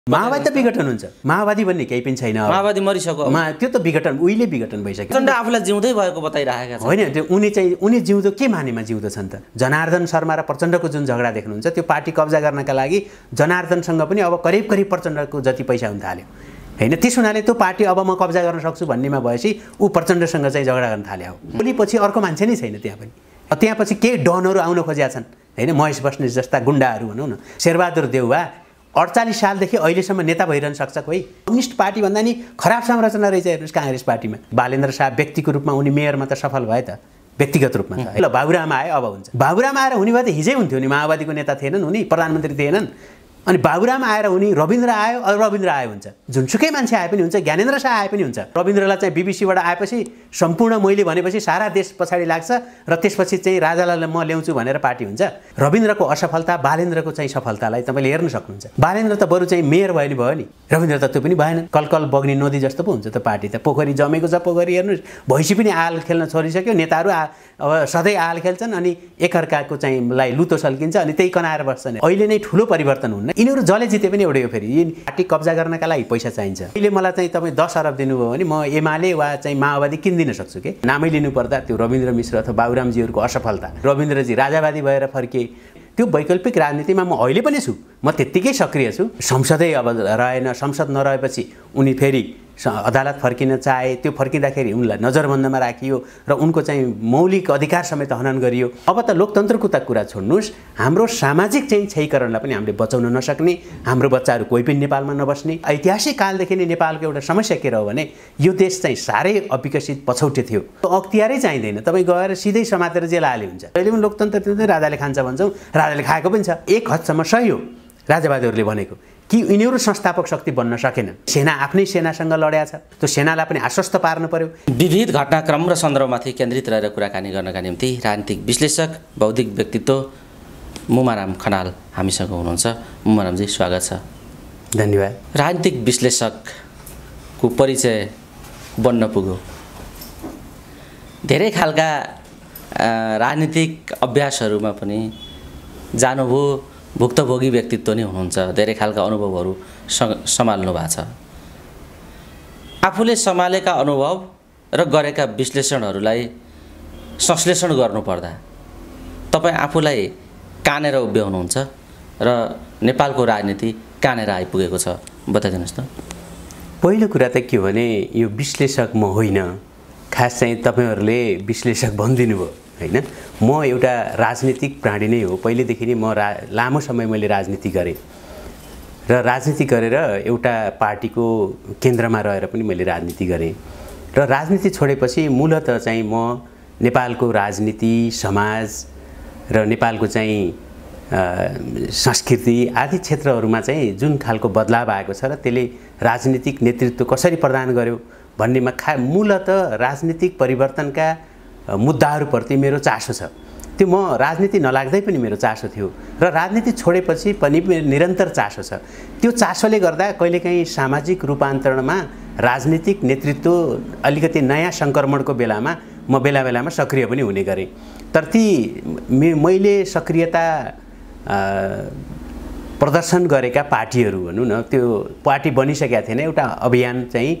माओवादी त विघटन हुन्छ, माओवादी भन्ने केही पनि छैन। माओवादी मरिसक्यो, त्यो त विघटन उहिले विघटन भइसक्यो। प्रचण्ड आफूलाई जिउँदै भएको बताइरहेका छन्। होइन, त्यो उनी जिउँदो के मानेमा जिउँदछन् त? जनार्दन शर्मा र प्रचण्डको जुन झगडा देख्नुहुन्छ त्यो पार्टी कब्जा गर्नका लागि जनार्दनसँग पनि अब करिब करिब प्रचण्डको जति पैसा हुन थाल्यो होइन। त्यस हुनाले त्यो पार्टी अब म कब्जा गर्न सक्छु भन्नेमा भएपछि ऊ प्रचण्डसँग चाहिँ झगडा गर्न थाल्यो हो। भोलिपछि अर्को मान्छे नै छैन त्यहाँ पनि। त्यहाँपछि केही डनहरू आउन खोजेका छन् होइन, महेश बस्नेत जस्ता गुन्डाहरू भनौँ न। शेरबहादुर देउवा 48 सालदेखि अहिलेसम्म नेता भइरहन सक्छ कोही? कम्युनिस्ट पार्टी भन्दा नि खराब संरचना रहेछ हेर्नुहोस् काङ्ग्रेस पार्टीमा। बालेन्द्र शाह व्यक्तिको रूपमा उनी मेयरमा त सफल भए त, व्यक्तिगत रूपमा त। ल बाबुराम आए, अब हुन्छ। बाबुराम आएर हुने भए त हिजै हुन्थ्यो नि, माओवादीको नेता थिएनन् उनी, प्रधानमन्त्री थिएनन्। अनि बाबुराम आएर उनी रविन्द्र आयो, रविन्द्र आयो हुन्छ। जुनसुकै मान्छे आए पनि हुन्छ, ज्ञानेन्द्र शाह आए पनि हुन्छ। रविन्द्रलाई चाहिँ बीबीसीबाट आएपछि सम्पूर्ण मैले भनेपछि सारा देश पछाडि लाग्छ र त्यसपछि चाहिँ राजालाई म ल्याउँछु भनेर पार्टी हुन्छ। रविन्द्रको असफलता बालेन्द्रको चाहिँ सफलतालाई तपाईँले हेर्न सक्नुहुन्छ। बालेन्द्र त बरु चाहिँ मेयर भयो नि भयो नि, रविन्द्र त त्यो पनि भएन। कलकल बग्ने नदी जस्तो पो हुन्छ त पार्टी त। पोखरी जमेको छ, पोखरी हेर्नुहोस्, भैँसी पनि आल खेल्न छोडिसक्यो। नेताहरू अब सधैँ आल खेल्छन् अनि एकअर्काको चाहिँ लाई लुतो सल्किन्छ अनि त्यही कनाएर बस्छन्। अहिले नै ठुलो परिवर्तन हुन्न। यिनीहरू जसले जिते पनि एउटै हो। फेरि पार्टी कब्जा गर्नका लागि पैसा चाहिन्छ। अहिले मलाई चाहिँ तपाईँ 10 अरब दिनुभयो भने म एमाले वा चाहिँ माओवादी किन्दिन सक्छु कि। नामै लिनुपर्दा त्यो रविन्द्र मिश्र अथवा बाबुरामजीहरूको असफलता, रविन्द्रजी राजावादी भएर फर्के, त्यो वैकल्पिक राजनीतिमा म अहिले पनि छु, म त्यत्तिकै सक्रिय छु। संसदै अब रहेन, संसद नरहेपछि उनी फेरि अदालत फर्किन चाहे, त्यो फर्किँदाखेरि उनलाई नजरबन्दमा राखियो र उनको चाहिँ मौलिक अधिकार समेत हनन गरियो। अब त लोकतन्त्रको त कुरा छोड्नुहोस्, हाम्रो सामाजिक चाहिँ क्षयीकरणलाई पनि हामीले बचाउन नसक्ने, हाम्रो बच्चाहरू कोही पनि नेपालमा नबस्ने। ऐतिहासिक कालदेखि नै नेपालको एउटा समस्या के रह्यो भने यो देश चाहिँ साह्रै अविकसित पछौटे थियो। अख्तियारै चाहिँदैन, तपाईँ गएर सिधै समातेर जेल हाले हुन्छ। अहिले पनि लोकतन्त्र राजाले खान्छ भन्छौँ, राजाले खाएको पनि छ। एक हदसम्म सही हो राजावादीहरूले भनेको कि यिनीहरू संस्थापक शक्ति बन्न सकेनन्। सेना आफ्नै सेनासँग लड्या छ, त्यो सेनालाई पनि आश्वस्त पार्नु पर्यो। विविध घटनाक्रम र सन्दर्भमाथि केन्द्रित रहेर कुराकानी गर्नका निम्ति राजनीतिक विश्लेषक बौद्धिक व्यक्तित्व मुमाराम खनाल हामीसँग हुनुहुन्छ। मुमारामजी स्वागत छ। धन्यवाद। राजनीतिक विश्लेषकको परिचय बन्न पुग्यो, धेरै खालका राजनीतिक अभ्यासहरूमा पनि जानुभयो, भुक्तभोगी व्यक्तित्व नै हुनुहुन्छ, धेरै खालका अनुभवहरू सम्हाल्नु भएको छ। आफूले सम्हालेका अनुभव र गरेका विश्लेषणहरूलाई संश्लेषण गर्नुपर्दा तपाईँ आफूलाई कहाँनिर उभ्याउनुहुन्छ र नेपालको राजनीति कहाँनिर आइपुगेको छ बताइदिनुहोस् त। पहिलो कुरा त के हो भने यो विश्लेषक म होइन, खास चाहिँ तपाईँहरूले विश्लेषक भनिदिनु भयो होइन। म एउटा राजनीतिक प्राणी नै हो। पहिलेदेखि नै म लामो समय मैले राजनीति गरेँ र राजनीति गरेर एउटा पार्टीको केन्द्रमा रहेर पनि मैले राजनीति गरेँ र राजनीति छोडेपछि मूलतः चाहिँ म नेपालको राजनीति, समाज र नेपालको चाहिँ संस्कृति आदि क्षेत्रहरूमा चाहिँ जुन खालको बदलाव आएको छ र त्यसले राजनीतिक नेतृत्व कसरी प्रदान गर्यो भन्नेमा मूलतः राजनीतिक परिवर्तनका मुद्दाहरूप्रति मेरो चासो छ। त्यो म राजनीति नलाग्दै पनि मेरो चासो थियो र राजनीति छोडेपछि पनि निरन्तर चासो छ। त्यो चासोले गर्दा कहिलेकाहीँ सामाजिक रूपान्तरणमा राजनीतिक नेतृत्व अलिकति नयाँ सङ्क्रमणको बेलामा म बेला बेलामा सक्रिय पनि हुने गरेँ। तर ती मैले सक्रियता प्रदर्शन गरेका पार्टीहरू भनौँ न, त्यो पार्टी बनिसकेका थिएन, एउटा अभियान चाहिँ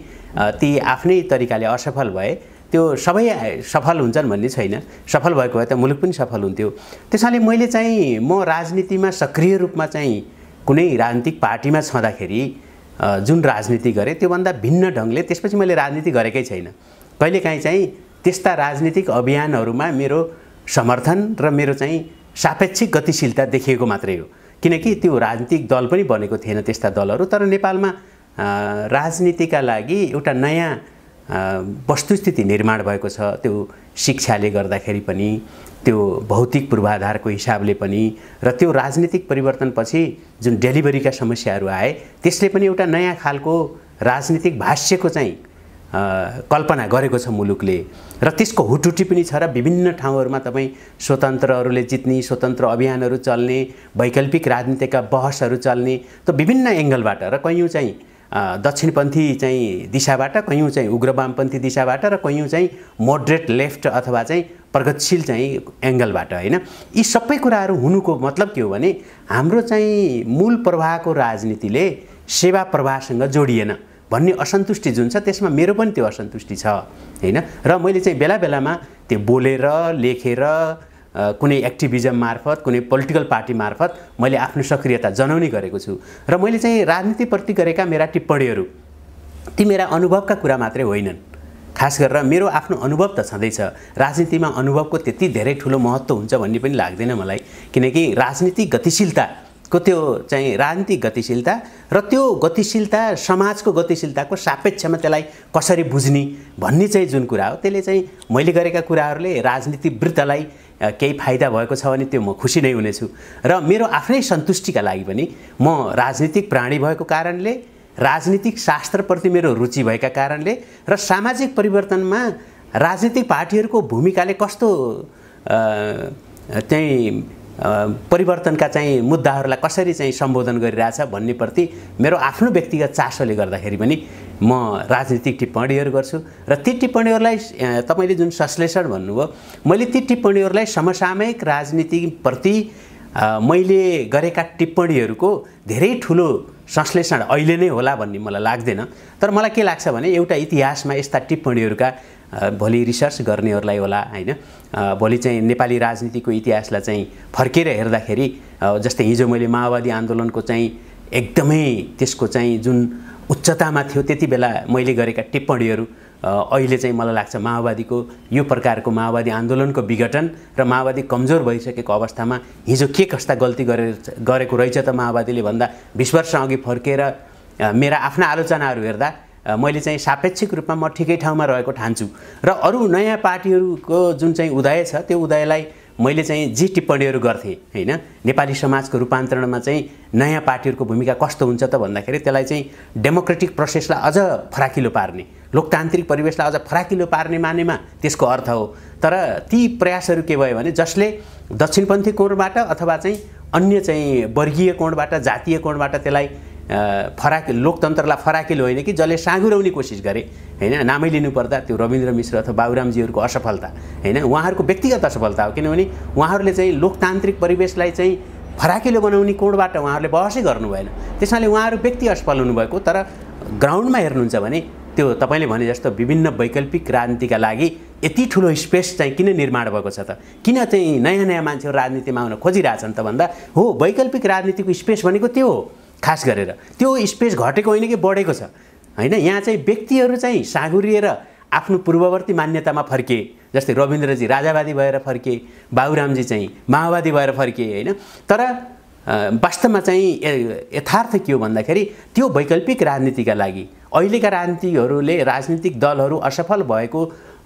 ती आफ्नै तरिकाले असफल भए। त्यो सबै सफल हुन्छन् भन्ने छैन, सफल भएको भए त मुलुक पनि सफल हुन्थ्यो। त्यसैले मैले चाहिँ म राजनीतिमा सक्रिय रूपमा चाहिँ कुनै राजनीतिक पार्टीमा छँदाखेरि जुन राजनीति गरेँ त्योभन्दा भिन्न ढङ्गले त्यसपछि मैले राजनीति गरेकै छैन। कहिलेकाहीँ चाहिँ त्यस्ता राजनीतिक अभियानहरूमा मेरो समर्थन र मेरो चाहिँ सापेक्षिक गतिशीलता देखिएको मात्रै हो, किनकि त्यो राजनीतिक दल पनि बनेको थिएन त्यस्ता दलहरू। तर नेपालमा राजनीतिका लागि एउटा नयाँ वस्तुस्थिति निर्माण भएको छ। त्यो शिक्षाले गर्दाखेरि पनि, त्यो भौतिक पूर्वाधारको हिसाबले पनि र त्यो राजनीतिक परिवर्तनपछि जुन डेलिभरीका समस्याहरू आए त्यसले पनि एउटा नयाँ खालको राजनीतिक भाष्यको चाहिँ कल्पना गरेको छ मुलुकले र त्यसको हुटुटी पनि छ र विभिन्न ठाउँहरूमा तपाईँ स्वतन्त्रहरूले जित्ने, स्वतन्त्र अभियानहरू चल्ने, वैकल्पिक राजनीतिका बहसहरू चल्ने, त्यो विभिन्न एङ्गलबाट र कयौँ चाहिँ दक्षिणपन्थी चाहिँ दिशाबाट, कयौँ चाहिँ उग्रवामपन्थी दिशाबाट र कयौँ चाहिँ मोडरेट लेफ्ट अथवा चाहिँ प्रगतिशील चाहिँ एङ्गलबाट होइन। यी सबै कुराहरू हुनुको मतलब के हो भने हाम्रो चाहिँ मूल प्रवाहको राजनीतिले सेवा प्रवाहसँग जोडिएन भन्ने असन्तुष्टि जुन छ त्यसमा मेरो पनि त्यो असन्तुष्टि छ हैन। र मैले चाहिँ बेला बेलामा त्यो बोलेर लेखेर कुनै एक्टिभिजम मार्फत कुनै पोलिटिकल पार्टी मार्फत मैले आफ्नो सक्रियता जनाउने गरेको छु। र मैले चाहिँ राजनीतिप्रति गरेका मेरा टिप्पणीहरू ती मेरा अनुभवका कुरा मात्रै होइनन्, खास गरेर मेरो आफ्नो अनुभव त छँदैछ। राजनीतिमा अनुभवको त्यति धेरै ठुलो महत्त्व हुन्छ भन्ने पनि लाग्दैन मलाई, किनकि राजनीतिक गतिशीलताको त्यो चाहिँ राजनीतिक गतिशीलता र त्यो गतिशीलता समाजको गतिशीलताको सापेक्षमा त्यसलाई कसरी बुझ्ने भन्ने चाहिँ जुन कुरा हो त्यसले चाहिँ मैले गरेका कुराहरूले राजनीतिवृत्तलाई केही फाइदा भएको छ भने त्यो म खुसी नै हुनेछु। र मेरो आफ्नै सन्तुष्टिका लागि पनि म राजनीतिक प्राणी भएको कारणले, राजनीतिक शास्त्रप्रति मेरो रुचि भएका कारणले र सामाजिक परिवर्तनमा राजनीतिक पार्टीहरूको भूमिकाले कस्तो चाहिँ परिवर्तनका चाहिँ मुद्दाहरूलाई कसरी चाहिँ सम्बोधन गरिरहेछ भन्नेप्रति मेरो आफ्नो व्यक्तिगत चासोले गर्दाखेरि पनि म राजनीतिक टिप्पणीहरू गर्छु। र ती टिप्पणीहरूलाई तपाईँले जुन संश्लेषण भन्नुभयो, मैले ती टिप्पणीहरूलाई समसामयिक राजनीतिप्रति मैले गरेका टिप्पणीहरूको धेरै ठुलो संश्लेषण अहिले नै होला भन्ने मलाई लाग्दैन। तर मलाई के लाग्छ भने एउटा इतिहासमा यस्ता टिप्पणीहरूका भोलि रिसर्च गर्नेहरूलाई होला हैन, भोलि चाहिँ नेपाली राजनीतिको इतिहासलाई चाहिँ फर्केर हेर्दाखेरि जस्तै हिजो मैले माओवादी आन्दोलनको चाहिँ एकदमै त्यसको चाहिँ जुन उच्चतामा थियो त्यति बेला मैले गरेका टिप्पणीहरू अहिले चाहिँ मलाई लाग्छ माओवादीको यो प्रकारको माओवादी आन्दोलनको विघटन र माओवादी कमजोर भइसकेको अवस्थामा हिजो के कस्ता गल्ती गरेको रहेछ त माओवादीले भन्दा 20 वर्ष अघि फर्केर मेरा आफ्ना आलोचनाहरू हेर्दा मैले चाहिँ सापेक्षिक रूपमा म ठिकै ठाउँमा रहेको ठान्छु। र अरू नयाँ पार्टीहरूको जुन चाहिँ उदय छ त्यो उदयलाई मैले चाहिँ जे टिप्पणीहरू गर्थेँ हैन, नेपाली समाजको रूपान्तरणमा चाहिँ नयाँ पार्टीहरूको भूमिका कस्तो हुन्छ त भन्दाखेरि त्यसलाई चाहिँ डेमोक्रेटिक प्रोसेसलाई अझ फराकिलो पार्ने, लोकतान्त्रिक परिवेशलाई अझ फराकिलो पार्ने मानेमा त्यसको अर्थ हो। तर ती प्रयासहरू के भयो भने जसले दक्षिणपन्थी कोणबाट अथवा चाहिँ अन्य चाहिँ वर्गीय कोणबाट, जातीय कोणबाट त्यसलाई लोकतन्त्रलाई फराकिलो होइन कि जसले साँगुराउने कोसिस गरे हैन, नामै लिनुपर्दा त्यो रविन्द्र मिश्र अथवा बाबुरामजीहरूको असफलता हैन, उहाँहरूको व्यक्तिगत असफलता हो। किनभने उहाँहरूले चाहिँ लोकतान्त्रिक परिवेशलाई चाहिँ फराकिलो बनाउने कोणबाट उहाँहरूले बहसै गर्नु भएन, त्यसैले उहाँहरू व्यक्ति असफल हुनुभएको। तर ग्राउन्डमा हेर्नुहुन्छ भने त्यो तपाईँले भने जस्तो विभिन्न वैकल्पिक राजनीतिका लागि यति ठुलो स्पेस चाहिँ किन निर्माण भएको छ त, किन चाहिँ नयाँ नयाँ मान्छेहरू राजनीतिमा आउन खोजिरहेछन् त भन्दा हो वैकल्पिक राजनीतिको स्पेस भनेको त्यो हो। खास गरेर त्यो स्पेस घटेको होइन कि बढेको छ हैन। यहाँ चाहिँ व्यक्तिहरू चाहिँ साँगुरिएर आफ्नो पूर्ववर्ती मान्यतामा फर्किए, जस्तै रविन्द्रजी राजावादी भएर फर्किए, बाबुरामजी चाहिँ माओवादी भएर फर्किए हैन। तर वास्तवमा चाहिँ यथार्थ के हो भन्दाखेरि त्यो वैकल्पिक राजनीतिका लागि अहिलेका राजनीतिक दलहरू असफल भएको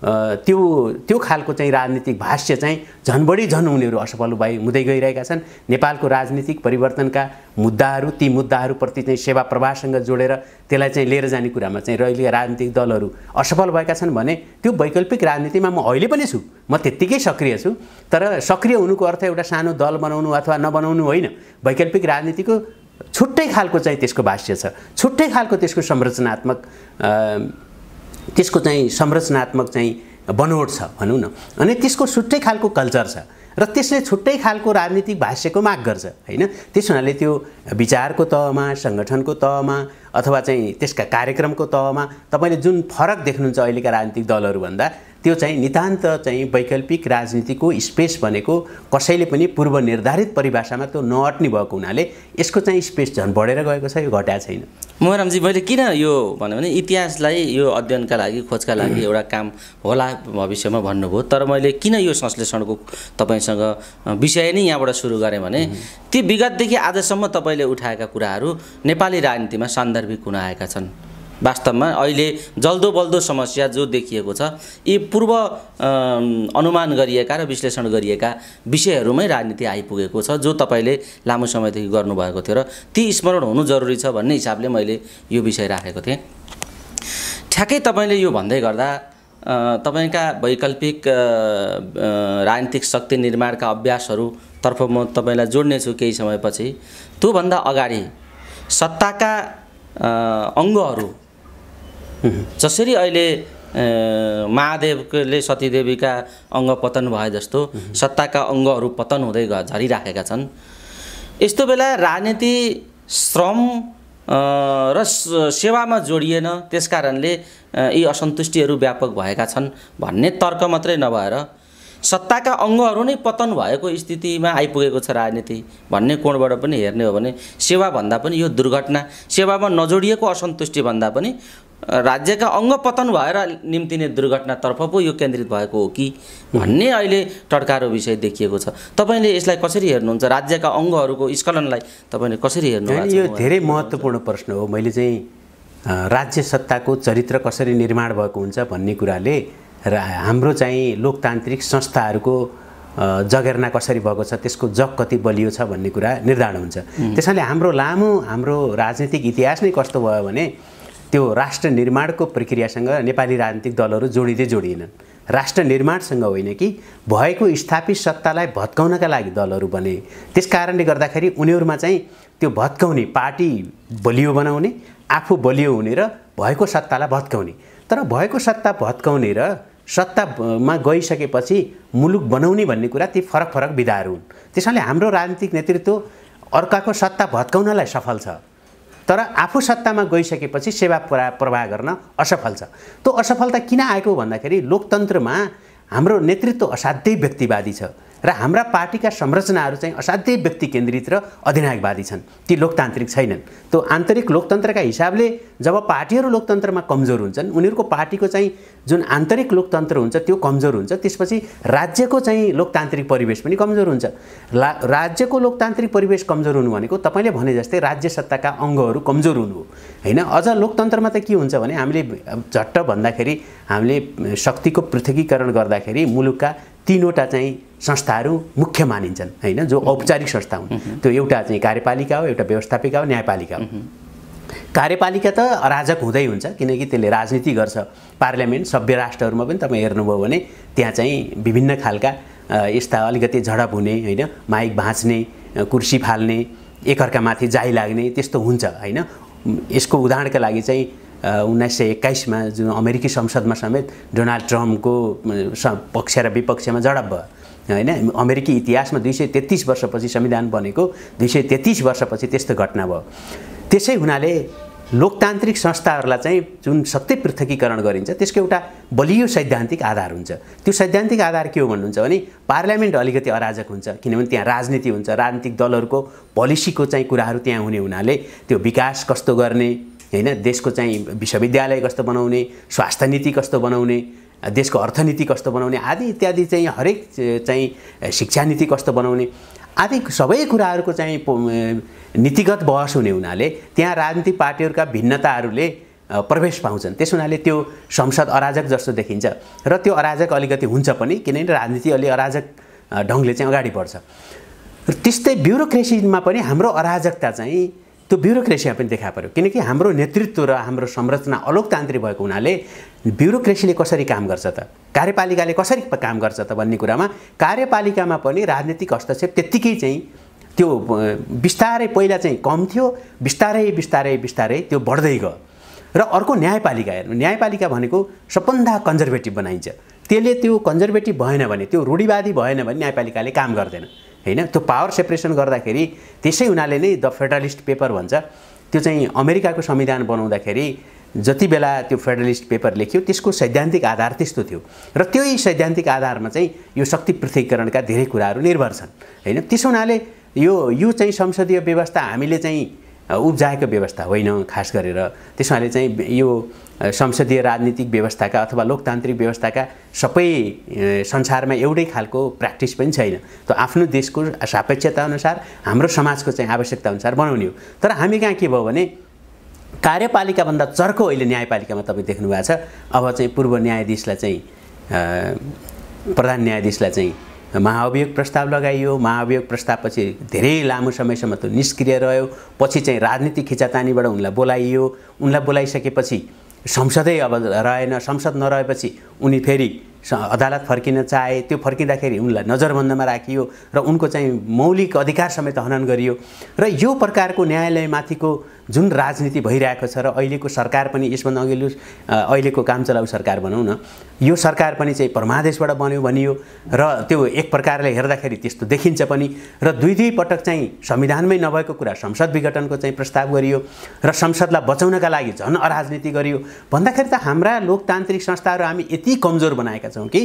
त्यो खालको चाहिँ राजनीतिक भाष्य चाहिँ झन् बढी झन् उनीहरू असफल हुँदै गइरहेका छन्। नेपालको राजनीतिक परिवर्तनका मुद्दाहरू, ती मुद्दाहरूप्रति चाहिँ सेवा प्रवाहसँग जोडेर त्यसलाई चाहिँ लिएर जाने कुरामा चाहिँ अहिलेका राजनीतिक दलहरू असफल भएका छन् भने त्यो वैकल्पिक राजनीतिमा म अहिले पनि छु, म त्यत्तिकै सक्रिय छु। तर सक्रिय हुनुको अर्थ एउटा सानो दल बनाउनु अथवा नबनाउनु होइन, वैकल्पिक राजनीतिको छुट्टै खालको चाहिँ त्यसको भाष्य छ, छुट्टै खालको त्यसको संरचनात्मक चाहिँ बनोट छ भनौँ न, अनि त्यसको छुट्टै खालको कल्चर छ र त्यसले छुट्टै खालको राजनीतिक भाष्यको माग गर्छ हैन। त्यस हुनाले त्यो विचारको तहमा, सङ्गठनको तहमा अथवा चाहिँ त्यसका कार्यक्रमको तहमा तपाईँले जुन फरक देख्नुहुन्छ अहिलेका राजनीतिक दलहरू भन्दा त्यो चाहिँ नितान्त चाहिँ वैकल्पिक राजनीतिको स्पेस भनेको कसैले पनि पूर्व निर्धारित परिभाषामा त्यो नअट्ने भएको हुनाले यसको चाहिँ स्पेस झन् बढेर गएको छ, यो घटाएको छैन। मोहनरामजी, मैले किन यो भन्यो भने इतिहासलाई यो अध्ययनका लागि, खोजका लागि एउटा काम होला भविष्यमा भन्नुभयो, तर मैले किन यो संश्लेषणको तपाईँसँग विषय नै यहाँबाट सुरु गरेँ भने ती विगतदेखि आजसम्म तपाईँले उठाएका कुराहरू नेपाली राजनीतिमा सान्दर्भिक हुन आएका छन्। वास्तवमा अहिले जल्दो बल्दो समस्या जो देखिएको छ यी पूर्व अनुमान गरिएका र विश्लेषण गरिएका विषयहरूमै राजनीति आइपुगेको छ, जो तपाईँले लामो समयदेखि गर्नुभएको थियो र ती स्मरण हुनु जरुरी छ भन्ने हिसाबले मैले यो विषय राखेको थिएँ। ठ्याक्कै तपाईँले यो भन्दै गर्दा तपाईँका वैकल्पिक राजनीतिक शक्ति निर्माणका अभ्यासहरूतर्फ म तपाईँलाई जोड्नेछु केही समयपछि। त्योभन्दा अगाडि सत्ताका अङ्गहरू जसरी अहिले महादेवले सतीदेवीका अङ्ग पतन भए जस्तो सत्ताका अङ्गहरू पतन हुँदै झरिराखेका छन्। यस्तो बेला राजनीति श्रम र सेवामा जोडिएन, त्यसकारणले यी असन्तुष्टिहरू व्यापक भएका छन् भन्ने तर्क मात्रै नभएर सत्ताका अङ्गहरू नै पतन भएको स्थितिमा आइपुगेको छ राजनीति भन्ने कोणबाट पनि हेर्ने हो भने सेवाभन्दा पनि यो दुर्घटना, सेवामा नजोडिएको असन्तुष्टि भन्दा पनि राज्यका अङ्ग पतन भएर निम्तिने दुर्घटनातर्फ पो यो केन्द्रित भएको हो कि भन्ने अहिले टड्कारो विषय देखिएको छ। तपाईँले यसलाई कसरी हेर्नुहुन्छ? राज्यका अङ्गहरूको स्खलनलाई तपाईँले कसरी हेर्नुहुन्छ? यो धेरै महत्त्वपूर्ण प्रश्न हो। मैले चाहिँ राज्य सत्ताको चरित्र कसरी निर्माण भएको हुन्छ भन्ने कुराले हाम्रो चाहिँ लोकतान्त्रिक संस्थाहरूको जगेर्ना कसरी भएको छ, त्यसको जग कति बलियो छ भन्ने कुरा निर्धारण हुन्छ। त्यसैले हाम्रो राजनीतिक इतिहास नै कस्तो भयो भने त्यो राष्ट्र निर्माणको प्रक्रियासँग नेपाली राजनीतिक दलहरू जोडिएनन्। राष्ट्र निर्माणसँग होइन कि भएको स्थापित सत्तालाई भत्काउनका लागि दलहरू बने। त्यस कारणले गर्दाखेरि उनीहरूमा चाहिँ त्यो भत्काउने, पार्टी बलियो बनाउने, आफू बलियो हुने र भएको सत्तालाई भत्काउने। तर भएको सत्ता भत्काउने र सत्तामा गइसकेपछि मुलुक बनाउने भन्ने कुरा ती फरक फरक विधाहरू हुन्। त्यसैले हाम्रो राजनीतिक नेतृत्व अर्काको सत्ता भत्काउनलाई सफल छ, तर आफू सत्तामा गइसकेपछि सेवा प्रवाह गर्न असफल छ। त्यो असफलता किन आएको भन्दाखेरि लोकतन्त्रमा हाम्रो नेतृत्व असाध्यै व्यक्तिवादी छ र हाम्रा पार्टीका संरचनाहरू चाहिँ असाध्यै व्यक्ति केन्द्रित र अधिनायकवादी छन्। ती लोकतान्त्रिक छैनन्। त्यो आन्तरिक लोकतन्त्रका हिसाबले जब पार्टीहरू लोकतन्त्रमा कमजोर हुन्छन्, उनीहरूको पार्टीको चाहिँ जुन आन्तरिक लोकतन्त्र हुन्छ त्यो कमजोर हुन्छ, त्यसपछि राज्यको चाहिँ लोकतान्त्रिक परिवेश पनि कमजोर हुन्छ। राज्यको लोकतान्त्रिक परिवेश कमजोर हुनु भनेको तपाईँले भने जस्तै राज्य सत्ताका अङ्गहरू कमजोर हुनु हो होइन। अझ लोकतन्त्रमा त के हुन्छ भने हामीले झट्ट भन्दाखेरि हामीले शक्तिको पृथकीकरण गर्दाखेरि मुलुकका तीनवटा चाहिँ संस्थाहरू मुख्य मानिन्छन् होइन, जो औपचारिक संस्था हुन्। त्यो एउटा चाहिँ कार्यपालिका हो, एउटा व्यवस्थापिका हो, न्यायपालिका हो। कार्यपालिका त अराजक हुँदै हुन्छ किनकि त्यसले राजनीति गर्छ। पार्लियामेन्ट सभ्य राष्ट्रहरूमा पनि तपाईँ हेर्नुभयो भने त्यहाँ चाहिँ विभिन्न खालका यस्ता अलिकति झडप हुने होइन, माइक भाँच्ने, कुर्सी फाल्ने, एकअर्कामाथि जाइ लाग्ने त्यस्तो हुन्छ होइन। यसको उदाहरणका लागि चाहिँ 1921मा जुन अमेरिकी संसदमा समेत डोनाल्ड ट्रम्पको पक्ष र विपक्षमा झडप भयो होइन। अमेरिकी इतिहासमा 233 वर्षपछि संविधान बनेको 233 वर्षपछि त्यस्तो घटना भयो। त्यसै हुनाले लोकतान्त्रिक संस्थाहरूलाई चाहिँ जुन शक्ति पृथकीकरण गरिन्छ त्यसको एउटा बलियो सैद्धान्तिक आधार हुन्छ। त्यो सैद्धान्तिक आधार के हो भन्नुहुन्छ भने पार्लियामेन्ट अलिकति अराजक हुन्छ किनभने त्यहाँ राजनीति हुन्छ, राजनीतिक दलहरूको पोलिसीको चाहिँ कुराहरू त्यहाँ हुने हुनाले त्यो विकास कस्तो गर्ने होइन, देशको चाहिँ विश्वविद्यालय कस्तो बनाउने, स्वास्थ्य नीति कस्तो बनाउने, देशको अर्थनीति कस्तो बनाउने आदि इत्यादि चाहिँ हरेक चाहिँ शिक्षा नीति कस्तो बनाउने आदि सबै कुराहरूको चाहिँ नीतिगत बहस हुने हुनाले त्यहाँ राजनीतिक पार्टीहरूका भिन्नताहरूले प्रवेश पाउँछन्। त्यस हुनाले त्यो संसद अराजक जस्तो देखिन्छ र त्यो अराजक अलिकति हुन्छ पनि किनभने राजनीति अलि अराजक ढङ्गले चाहिँ अगाडि बढ्छ। र त्यस्तै ब्युरोक्रेसीमा पनि हाम्रो अराजकता चाहिँ त्यो ब्युरोक्रेसीमा पनि देखा पर्यो किनकि हाम्रो नेतृत्व र हाम्रो संरचना अलोकतान्त्रिक भएको हुनाले ब्युरोक्रेसीले कसरी काम गर्छ त, कार्यपालिकाले कसरी काम गर्छ त भन्ने कुरामा कार्यपालिकामा पनि राजनीतिक हस्तक्षेप त्यत्तिकै चाहिँ त्यो बिस्तारै पहिला चाहिँ कम थियो, बिस्तारै त्यो बढ्दै गयो। र अर्को न्यायपालिका हेर्नु, न्यायपालिका भनेको सबभन्दा कन्जर्भेटिभ बनाइन्छ। त्यसले त्यो कन्जर्भेटिभ भएन भने, त्यो रूढिवादी भएन भने न्यायपालिकाले काम गर्दैन होइन। त्यो पावर सेपरेसन गर्दाखेरि त्यसै हुनाले नै द फेडरलिस्ट पेपर भन्छ, त्यो चाहिँ अमेरिकाको संविधान बनाउँदाखेरि जति बेला त्यो फेडरलिस्ट पेपर लेख्यो त्यसको सैद्धान्तिक आधार त्यस्तो थियो र त्यही सैद्धान्तिक आधारमा चाहिँ यो शक्ति पृथकीकरणका धेरै कुराहरू निर्भर छन् होइन। त्यसो हुनाले यो चाहिँ संसदीय व्यवस्था हामीले चाहिँ उब्जाएको व्यवस्था होइन खास गरेर। त्यसैले चाहिँ यो संसदीय राजनीतिक व्यवस्थाका अथवा लोकतान्त्रिक व्यवस्थाका सबै संसारमा एउटै खालको प्र्याक्टिस पनि छैन। त्यो आफ्नो देशको सापेक्षता अनुसार हाम्रो समाजको चाहिँ आवश्यकता अनुसार बनाउने हो। तर हामी कहाँ के भयो भने कार्यपालिकाभन्दा चर्को अहिले न्यायपालिकामा तपाईँ देख्नु भएको छ। अब चाहिँ पूर्व न्यायाधीशलाई चाहिँ प्रधान न्यायाधीशलाई चाहिँ महाअभियोग प्रस्ताव लगाइयो। महाअभियोग प्रस्तावपछि धेरै लामो समयसम्म त निष्क्रिय रह्यो। पछि चाहिँ राजनीतिक खिचातानीबाट उनलाई बोलाइयो। उनलाई बोलाइसकेपछि संसदै अब रहेन। संसद नरहेपछि उनी फेरि अदालत फर्किन चाहे। त्यो फर्किँदाखेरि उनलाई नजरबन्दमा राखियो र उनको चाहिँ मौलिक अधिकार समेत हनन गरियो। र यो प्रकारको न्यायालयमाथिको जुन राजनीति भइरहेको छ र अहिलेको सरकार पनि यसभन्दा अघिल्लो अहिलेको कामचलाउ सरकार भनौँ न, यो सरकार पनि चाहिँ परमादेशबाट बन्यो भनियो र त्यो एक प्रकारले हेर्दाखेरि त्यस्तो देखिन्छ पनि र दुई पटक चाहिँ संविधानमै नभएको कुरा संसद विघटनको चाहिँ प्रस्ताव गरियो र संसदलाई बचाउनका लागि झन् अराजनीति गरियो भन्दाखेरि त हाम्रा लोकतान्त्रिक संस्थाहरू हामी यति कमजोर बनाएका छौँ कि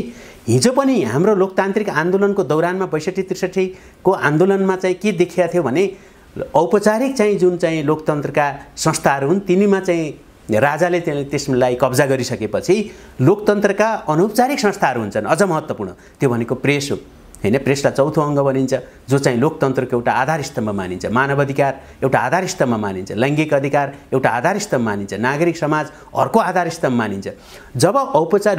हिजो पनि हाम्रो लोकतान्त्रिक आन्दोलनको दौरानमा 62-63 को आन्दोलनमा चाहिँ के देखिया थियो भने औपचारिक चाहिँ जुन चाहिँ लोकतन्त्रका संस्थाहरू हुन् तिनीमा चाहिँ राजाले त्यसलाई कब्जा गरिसकेपछि लोकतन्त्रका अनौपचारिक संस्थाहरू हुन्छन् अझ महत्त्वपूर्ण, त्यो भनेको प्रेस हो हैन। प्रेसलाई चौथो अङ्ग भनिन्छ जो चाहिँ लोकतन्त्रको एउटा आधार स्तम्भ मानिन्छ, मानव अधिकार एउटा आधार स्तम्भ मानिन्छ, लैङ्गिक अधिकार एउटा आधार स्तम्भ मानिन्छ, नागरिक समाज अर्को आधार स्तम्भ मानिन्छ। जब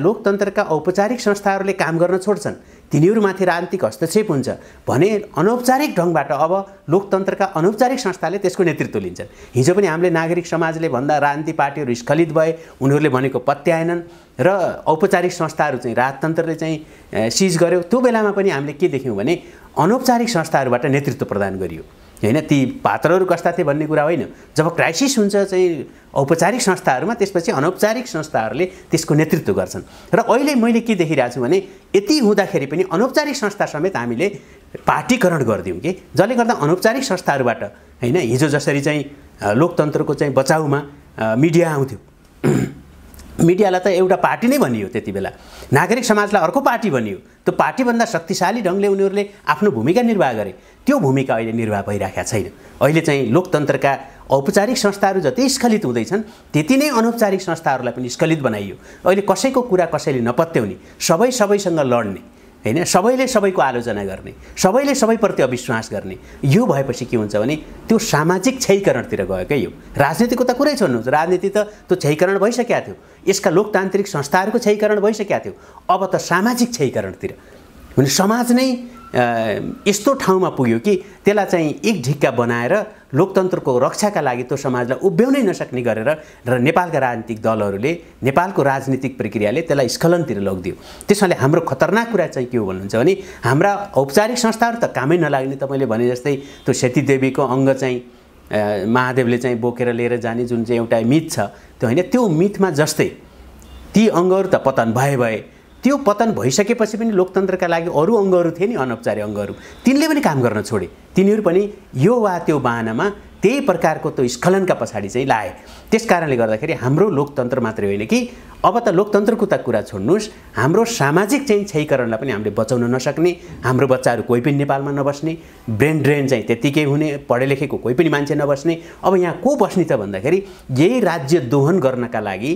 लोकतन्त्रका औपचारिक संस्थाहरूले काम गर्न छोड्छन्, तिनीहरूमाथि राजनीतिक हस्तक्षेप हुन्छ भने अनौपचारिक ढङ्गबाट अब लोकतन्त्रका अनौपचारिक संस्थाले त्यसको नेतृत्व लिन्छन्। हिजो पनि हामीले नागरिक समाजले भन्दा राजनीतिक पार्टीहरू स्खलित भए, उनीहरूले भनेको पत्याएनन् र औपचारिक संस्थाहरू चाहिँ राजतन्त्रले चाहिँ सिज गर्यो। त्यो बेलामा पनि हामीले के देख्यौँ भने अनौपचारिक संस्थाहरूबाट नेतृत्व प्रदान गरियो हैन। ती पात्रहरू कस्ता थिए भन्ने कुरा होइन, जब क्राइसिस हुन्छ चाहिँ औपचारिक संस्थाहरूमा त्यसपछि अनौपचारिक संस्थाहरूले त्यसको नेतृत्व गर्छन्। र अहिले मैले के देखिरहेको छु भने यति हुँदाखेरि पनि अनौपचारिक संस्था समेत हामीले पार्टीकरण गरिदियौँ कि जसले गर्दा अनौपचारिक संस्थाहरूबाट हैन हिजो जसरी चाहिँ लोकतन्त्रको चाहिँ बचाउमा मिडिया आउँथ्यो, मिडियालाई त एउटा पार्टी नै भनियो, त्यति बेला नागरिक समाजलाई अर्को पार्टी भनियो। त्यो पार्टीभन्दा शक्तिशाली ढङ्गले उनीहरूले आफ्नो भूमिका निर्वाह गरे, त्यो भूमिका अहिले निर्वाह भइरहेको छैन। अहिले चाहिँ लोकतन्त्रका औपचारिक संस्थाहरू जति स्खलित हुँदैछन् त्यति नै अनौपचारिक संस्थाहरूलाई पनि स्खलित बनाइयो। अहिले कसैको कुरा कसैले नपत्याउने, सबैसँग लड्ने हैन, सबैले सबैको आलोचना गर्ने, सबैले सबैप्रति अविश्वास गर्ने, यो भएपछि के हुन्छ भने त्यो सामाजिक क्षयीकरणतिर गयो क्या। यो राजनीतिको त कुरै छोड्नुहोस्, राजनीति त त्यो क्षयीकरण भइसकेको थियो, यसका लोकतान्त्रिक संस्थाहरूको क्षयीकरण भइसकेको थियो, अब त सामाजिक क्षयीकरणतिर भने समाज नै यस्तो ठाउँमा पुग्यो कि त्यसलाई चाहिँ एक ढिक्का बनाएर लोकतन्त्रको रक्षाका लागि त्यो समाजलाई उभ्याउनै नसक्ने गरेर र नेपालका राजनीतिक दलहरूले नेपालको राजनीतिक प्रक्रियाले त्यसलाई स्खलनतिर लगिदियो। त्यसैले हाम्रो खतरनाक कुरा चाहिँ के हो भन्नुहुन्छ भने हाम्रा औपचारिक संस्थाहरू त कामै नलाग्ने, त मैले भने जस्तै त्यो सेतीदेवीको अङ्ग चाहिँ महादेवले चाहिँ बोकेर लिएर जाने जुन चाहिँ एउटा मिथ छ त्यो होइन, त्यो मिथमा जस्तै ती अङ्गहरू त पतन भए त्यो पतन भइसकेपछि पनि लोकतन्त्रका लागि अरू अङ्गहरू थिए नि, अनौपचारिक अङ्गहरू, तिनले पनि काम गर्न छोडे। तिनीहरू पनि यो वा त्यो बहानामा त्यही प्रकारको त्यो स्खलनका पछाडि चाहिँ लाए। त्यस कारणले गर्दाखेरि हाम्रो लोकतन्त्र मात्रै होइन कि अब त लोकतन्त्रको त कुरा छोड्नुहोस्, हाम्रो सामाजिक चाहिँ क्षयीकरणलाई पनि हामीले बचाउन नसक्ने, हाम्रो बच्चाहरू कोही पनि नेपालमा नबस्ने, ब्रेन ड्रेन चाहिँ त्यत्तिकै हुने, पढे लेखेको कोही पनि मान्छे नबस्ने। अब यहाँ को बस्ने त भन्दाखेरि यही राज्य दोहन गर्नका लागि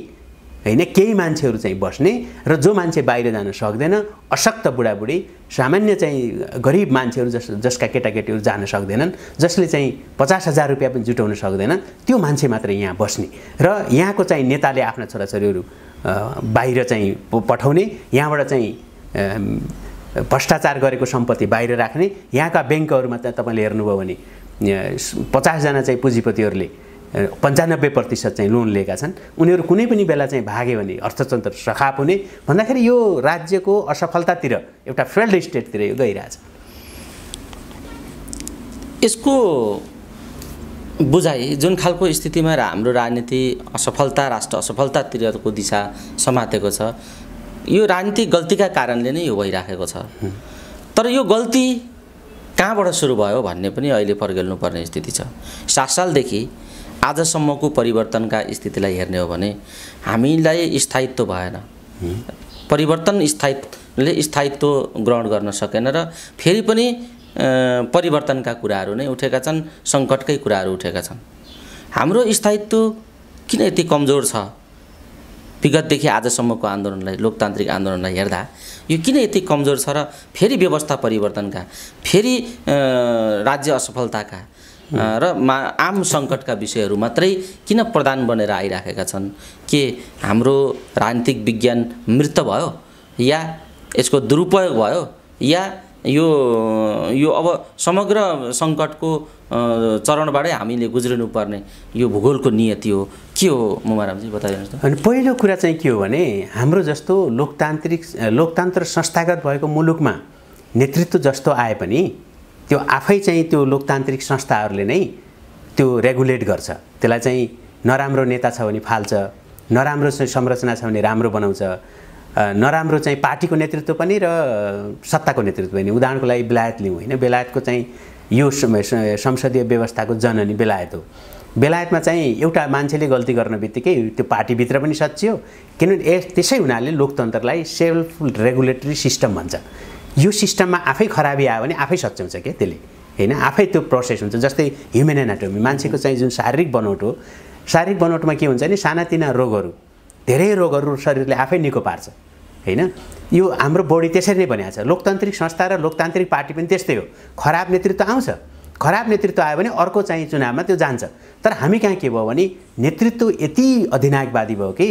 हैन केही मान्छेहरू चाहिँ बस्ने र जो मान्छे बाहिर जान सक्दैन, अशक्त बुढाबुढी, सामान्य चाहिँ गरिब मान्छेहरू जसका केटाकेटीहरू जान सक्दैनन्, जसले चाहिँ 50,000 रुपियाँ पनि जुटाउन सक्दैन, त्यो मान्छे मात्र यहाँ बस्ने र यहाँको चाहिँ नेताले आफ्ना छोराछोरीहरू बाहिर चाहिँ पठाउने, यहाँबाट चाहिँ भ्रष्टाचार गरेको सम्पत्ति बाहिर राख्ने। यहाँका ब्याङ्कहरूमा त तपाईँले हेर्नुभयो भने 50 जना चाहिँ पुँजीपतिहरूले 95% चाहिँ लोन लिएका छन्। उनीहरू कुनै पनि बेला चाहिँ भाग्यो भने अर्थतन्त्र सखाप हुने भन्दाखेरि यो राज्यको असफलतातिर, एउटा फेल्ड स्टेटतिर यो गइरहेछ। यसको बुझाइ जुन खालको स्थितिमा हाम्रो राजनीति असफलता, राष्ट्र असफलतातिरको दिशा समातेको छ, यो राजनीतिक गल्तीका कारणले नै यो भइराखेको छ। तर यो गल्ती कहाँबाट सुरु भयो भन्ने पनि अहिले फर्केल्नुपर्ने स्थिति छ। 7 सालदेखि आजसम्मको परिवर्तनका स्थितिलाई हेर्ने हो भने हामीलाई स्थायित्व भएन, परिवर्तन स्थायित्व ग्रहण गर्न सकेन र फेरि पनि परिवर्तनका कुराहरू नै उठेका छन्, सङ्कटकै कुराहरू उठेका छन्। हाम्रो स्थायित्व किन यति कमजोर छ? विगतदेखि आजसम्मको आन्दोलनलाई, लोकतान्त्रिक आन्दोलनलाई हेर्दा यो किन यति कमजोर छ र फेरि व्यवस्था परिवर्तनका, फेरि राज्य असफलताका र आम सङ्कटका विषयहरू मात्रै किन प्रधान बनेर आइराखेका छन्? के हाम्रो राजनीतिक विज्ञान मृत भयो या यसको दुरुपयोग भयो या यो अब समग्र सङ्कटको चरणबाटै हामीले गुज्रिनुपर्ने यो भूगोलको नियति हो? के हो मुमारामजी, बताइदिनुहोस् त। अनि पहिलो कुरा चाहिँ के हो भने हाम्रो जस्तो लोकतन्त्र संस्थागत भएको मुलुकमा नेतृत्व जस्तो आए पनि त्यो आफै चाहिँ त्यो लोकतान्त्रिक संस्थाहरूले नै त्यो रेगुलेट गर्छ, त्यसलाई चाहिँ नराम्रो नेता छ भने फाल्छ, नराम्रो संरचना छ भने राम्रो बनाउँछ, नराम्रो चाहिँ पार्टीको नेतृत्व पनि र सत्ताको नेतृत्व पनि। उदाहरणको लागि बेलायत लिउँ होइन, बेलायतको चाहिँ यो संसदीय व्यवस्थाको जननी बेलायत हो। बेलायतमा चाहिँ एउटा मान्छेले गल्ती गर्न बित्तिकै त्यो पार्टीभित्र पनि सच्चियो, किनभने त्यसै हुनाले लोकतन्त्रलाई सेल्फ रेगुलेटरी सिस्टम भन्छ। यो सिस्टममा आफै खराबी आयो भने आफै सच्याउँछ क्या त्यसले होइन, आफै त्यो प्रोसेस हुन्छ। जस्तै ह्युमन एनाटोमी, मान्छेको चाहिँ जुन शारीरिक बनोट हो, शारीरिक बनोटमा के हुन्छ नि, सानातिना रोगहरू, धेरै रोगहरू शरीरले आफै निको पार्छ होइन। यो हाम्रो बडी त्यसरी नै बनाएको छ। लोकतान्त्रिक संस्था र लोकतान्त्रिक पार्टी पनि त्यस्तै हो। खराब नेतृत्व आउँछ, खराब नेतृत्व आयो भने अर्को चाहिँ चुनावमा त्यो जान्छ। तर हामी कहाँ के भयो भने नेतृत्व यति अधिनायकवादी भयो कि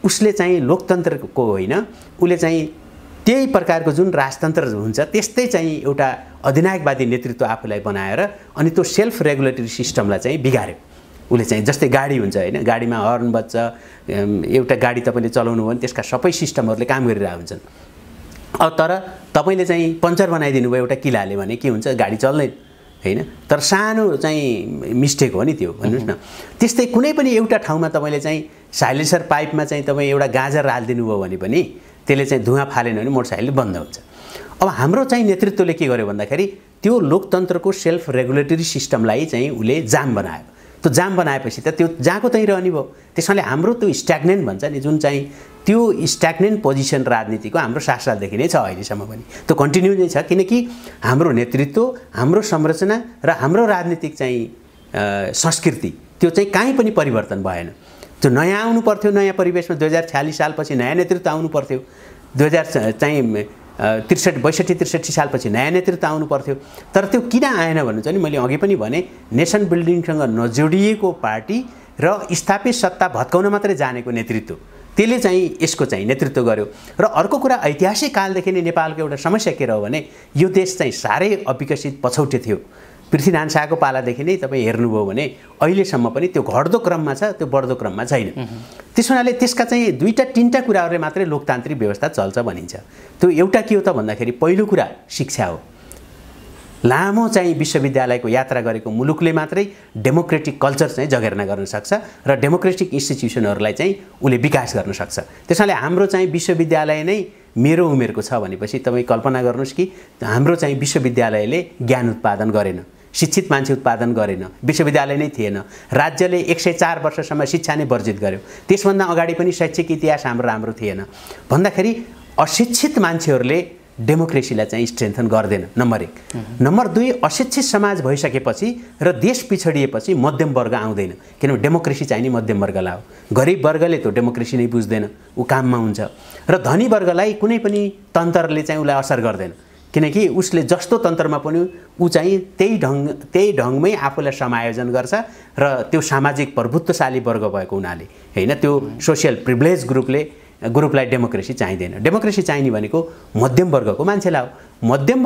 उसले चाहिँ लोकतन्त्रको होइन, उसले चाहिँ त्यही प्रकारको जुन राजतन्त्र हुन्छ त्यस्तै चाहिँ एउटा अधिनायकवादी नेतृत्व आफूलाई बनाएर अनि त्यो सेल्फ रेगुलेटरी सिस्टमलाई चाहिँ बिगार्यो उसले चाहिँ। जस्तै गाडी हुन्छ होइन, गाडीमा हर्न बज्छ, एउटा गाडी तपाईँले चलाउनु भयो भने त्यसका सबै सिस्टमहरूले काम गरिरहेको हुन्छन्। अब तर तपाईँले चाहिँ पङ्चर बनाइदिनु भयो एउटा किलाले भने के हुन्छ, गाडी चल्दैन होइन। तर सानो चाहिँ मिस्टेक हो नि त्यो, भन्नुहोस् न। त्यस्तै कुनै पनि एउटा ठाउँमा तपाईँले चाहिँ साइलेन्सर पाइपमा चाहिँ तपाईँ एउटा गाजर हालिदिनु भयो भने पनि त्यसले चाहिँ धुवाँ फालेन भने मोटरसाइकल बन्द हुन्छ। अब हाम्रो चाहिँ नेतृत्वले के गर्यो भन्दाखेरि त्यो लोकतन्त्रको सेल्फ रेगुलेटरी सिस्टमलाई चाहिँ उसले जाम बनायो। त्यो जाम बनाएपछि त त्यो जहाँको त्यहीँ रहने भयो। त्यसैले हाम्रो त्यो स्ट्याग्नेन्ट भन्छ नि, जुन चाहिँ त्यो स्ट्याग्नेन्ट पोजिसन राजनीतिको हाम्रो 7 सालदेखि नै छ, अहिलेसम्म पनि त्यो कन्टिन्यू नै छ। किनकि हाम्रो नेतृत्व, हाम्रो संरचना र हाम्रो राजनीतिक चाहिँ संस्कृति त्यो चाहिँ कहीँ पनि परिवर्तन भएन। त्यो नयाँ आउनु पर्थ्यो, नयाँ परिवेशमा 2046 सालपछि नयाँ नेतृत्व आउनु पर्थ्यो, 62-63 सालपछि नयाँ नेतृत्व आउनु पर्थ्यो। तर त्यो किन आएन भन्नु चाहिँ मैले अघि पनि भने, नेसन बिल्डिङसँग नजोडिएको पार्टी र स्थापित सत्ता भत्काउन मात्रै जानेको नेतृत्व, त्यसले चाहिँ यसको चाहिँ नेतृत्व गर्यो। र अर्को कुरा, ऐतिहासिक कालदेखि नै नेपालको एउटा समस्या के रह्यो भने यो देश चाहिँ साह्रै अविकसित पछौटे थियो। पृथ्वीनारायण शाहको पालादेखि नै तपाईँ हेर्नुभयो भने अहिलेसम्म पनि त्यो घट्दो क्रममा छ, त्यो बढ्दो क्रममा छैन। त्यस हुनाले त्यसका चाहिँ 2-3टा कुराहरूले मात्रै लोकतान्त्रिक व्यवस्था चल्छ भनिन्छ। त्यो एउटा के हो त भन्दाखेरि पहिलो कुरा शिक्षा हो। लामो चाहिँ विश्वविद्यालयको यात्रा गरेको मुलुकले मात्रै डेमोक्रेटिक कल्चर चाहिँ जगेर्ना गर्न सक्छ र डेमोक्रेटिक इन्स्टिट्युसनहरूलाई चाहिँ उसले विकास गर्न सक्छ। त्यसैले हाम्रो चाहिँ विश्वविद्यालय नै मेरो उमेरको छ भनेपछि तपाईँ कल्पना गर्नुहोस् कि हाम्रो चाहिँ विश्वविद्यालयले ज्ञान उत्पादन गरेन, शिक्षित मान्छे उत्पादन गरेन, विश्वविद्यालय नै थिएन। राज्यले 104 वर्षसम्म शिक्षा नै वर्जित गर्यो। त्यसभन्दा अगाडि पनि शैक्षिक इतिहास हाम्रो राम्रो थिएन भन्दाखेरि अशिक्षित मान्छेहरूले डेमोक्रेसीलाई चाहिँ स्ट्रेन्थन गर्दैन, नम्बर 1। नम्बर 2, अशिक्षित समाज भइसकेपछि र देश पिछडिएपछि मध्यम वर्ग आउँदैन, किनभने डेमोक्रेसी चाहिँ नि मध्यम वर्गलाई हो। गरिब वर्गले त्यो डेमोक्रेसी नै बुझ्दैन, ऊ काममा हुन्छ। र धनी वर्गलाई कुनै पनि तन्त्रले चाहिँ उसलाई असर गर्दैन, किनकि उसले जस्तो तन्त्रमा पनि ऊ चाहिँ त्यही ढङ्गमै आफूलाई समायोजन गर्छ र त्यो सामाजिक प्रभुत्वशाली वर्ग भएको हुनाले होइन, त्यो सोसियल प्रिभिलेज ग्रुपलाई डेमोक्रेसी चाहिँदैन। डेमोक्रेसी चाहिने भनेको मध्यम वर्गको मान्छेलाई हो। मध्यम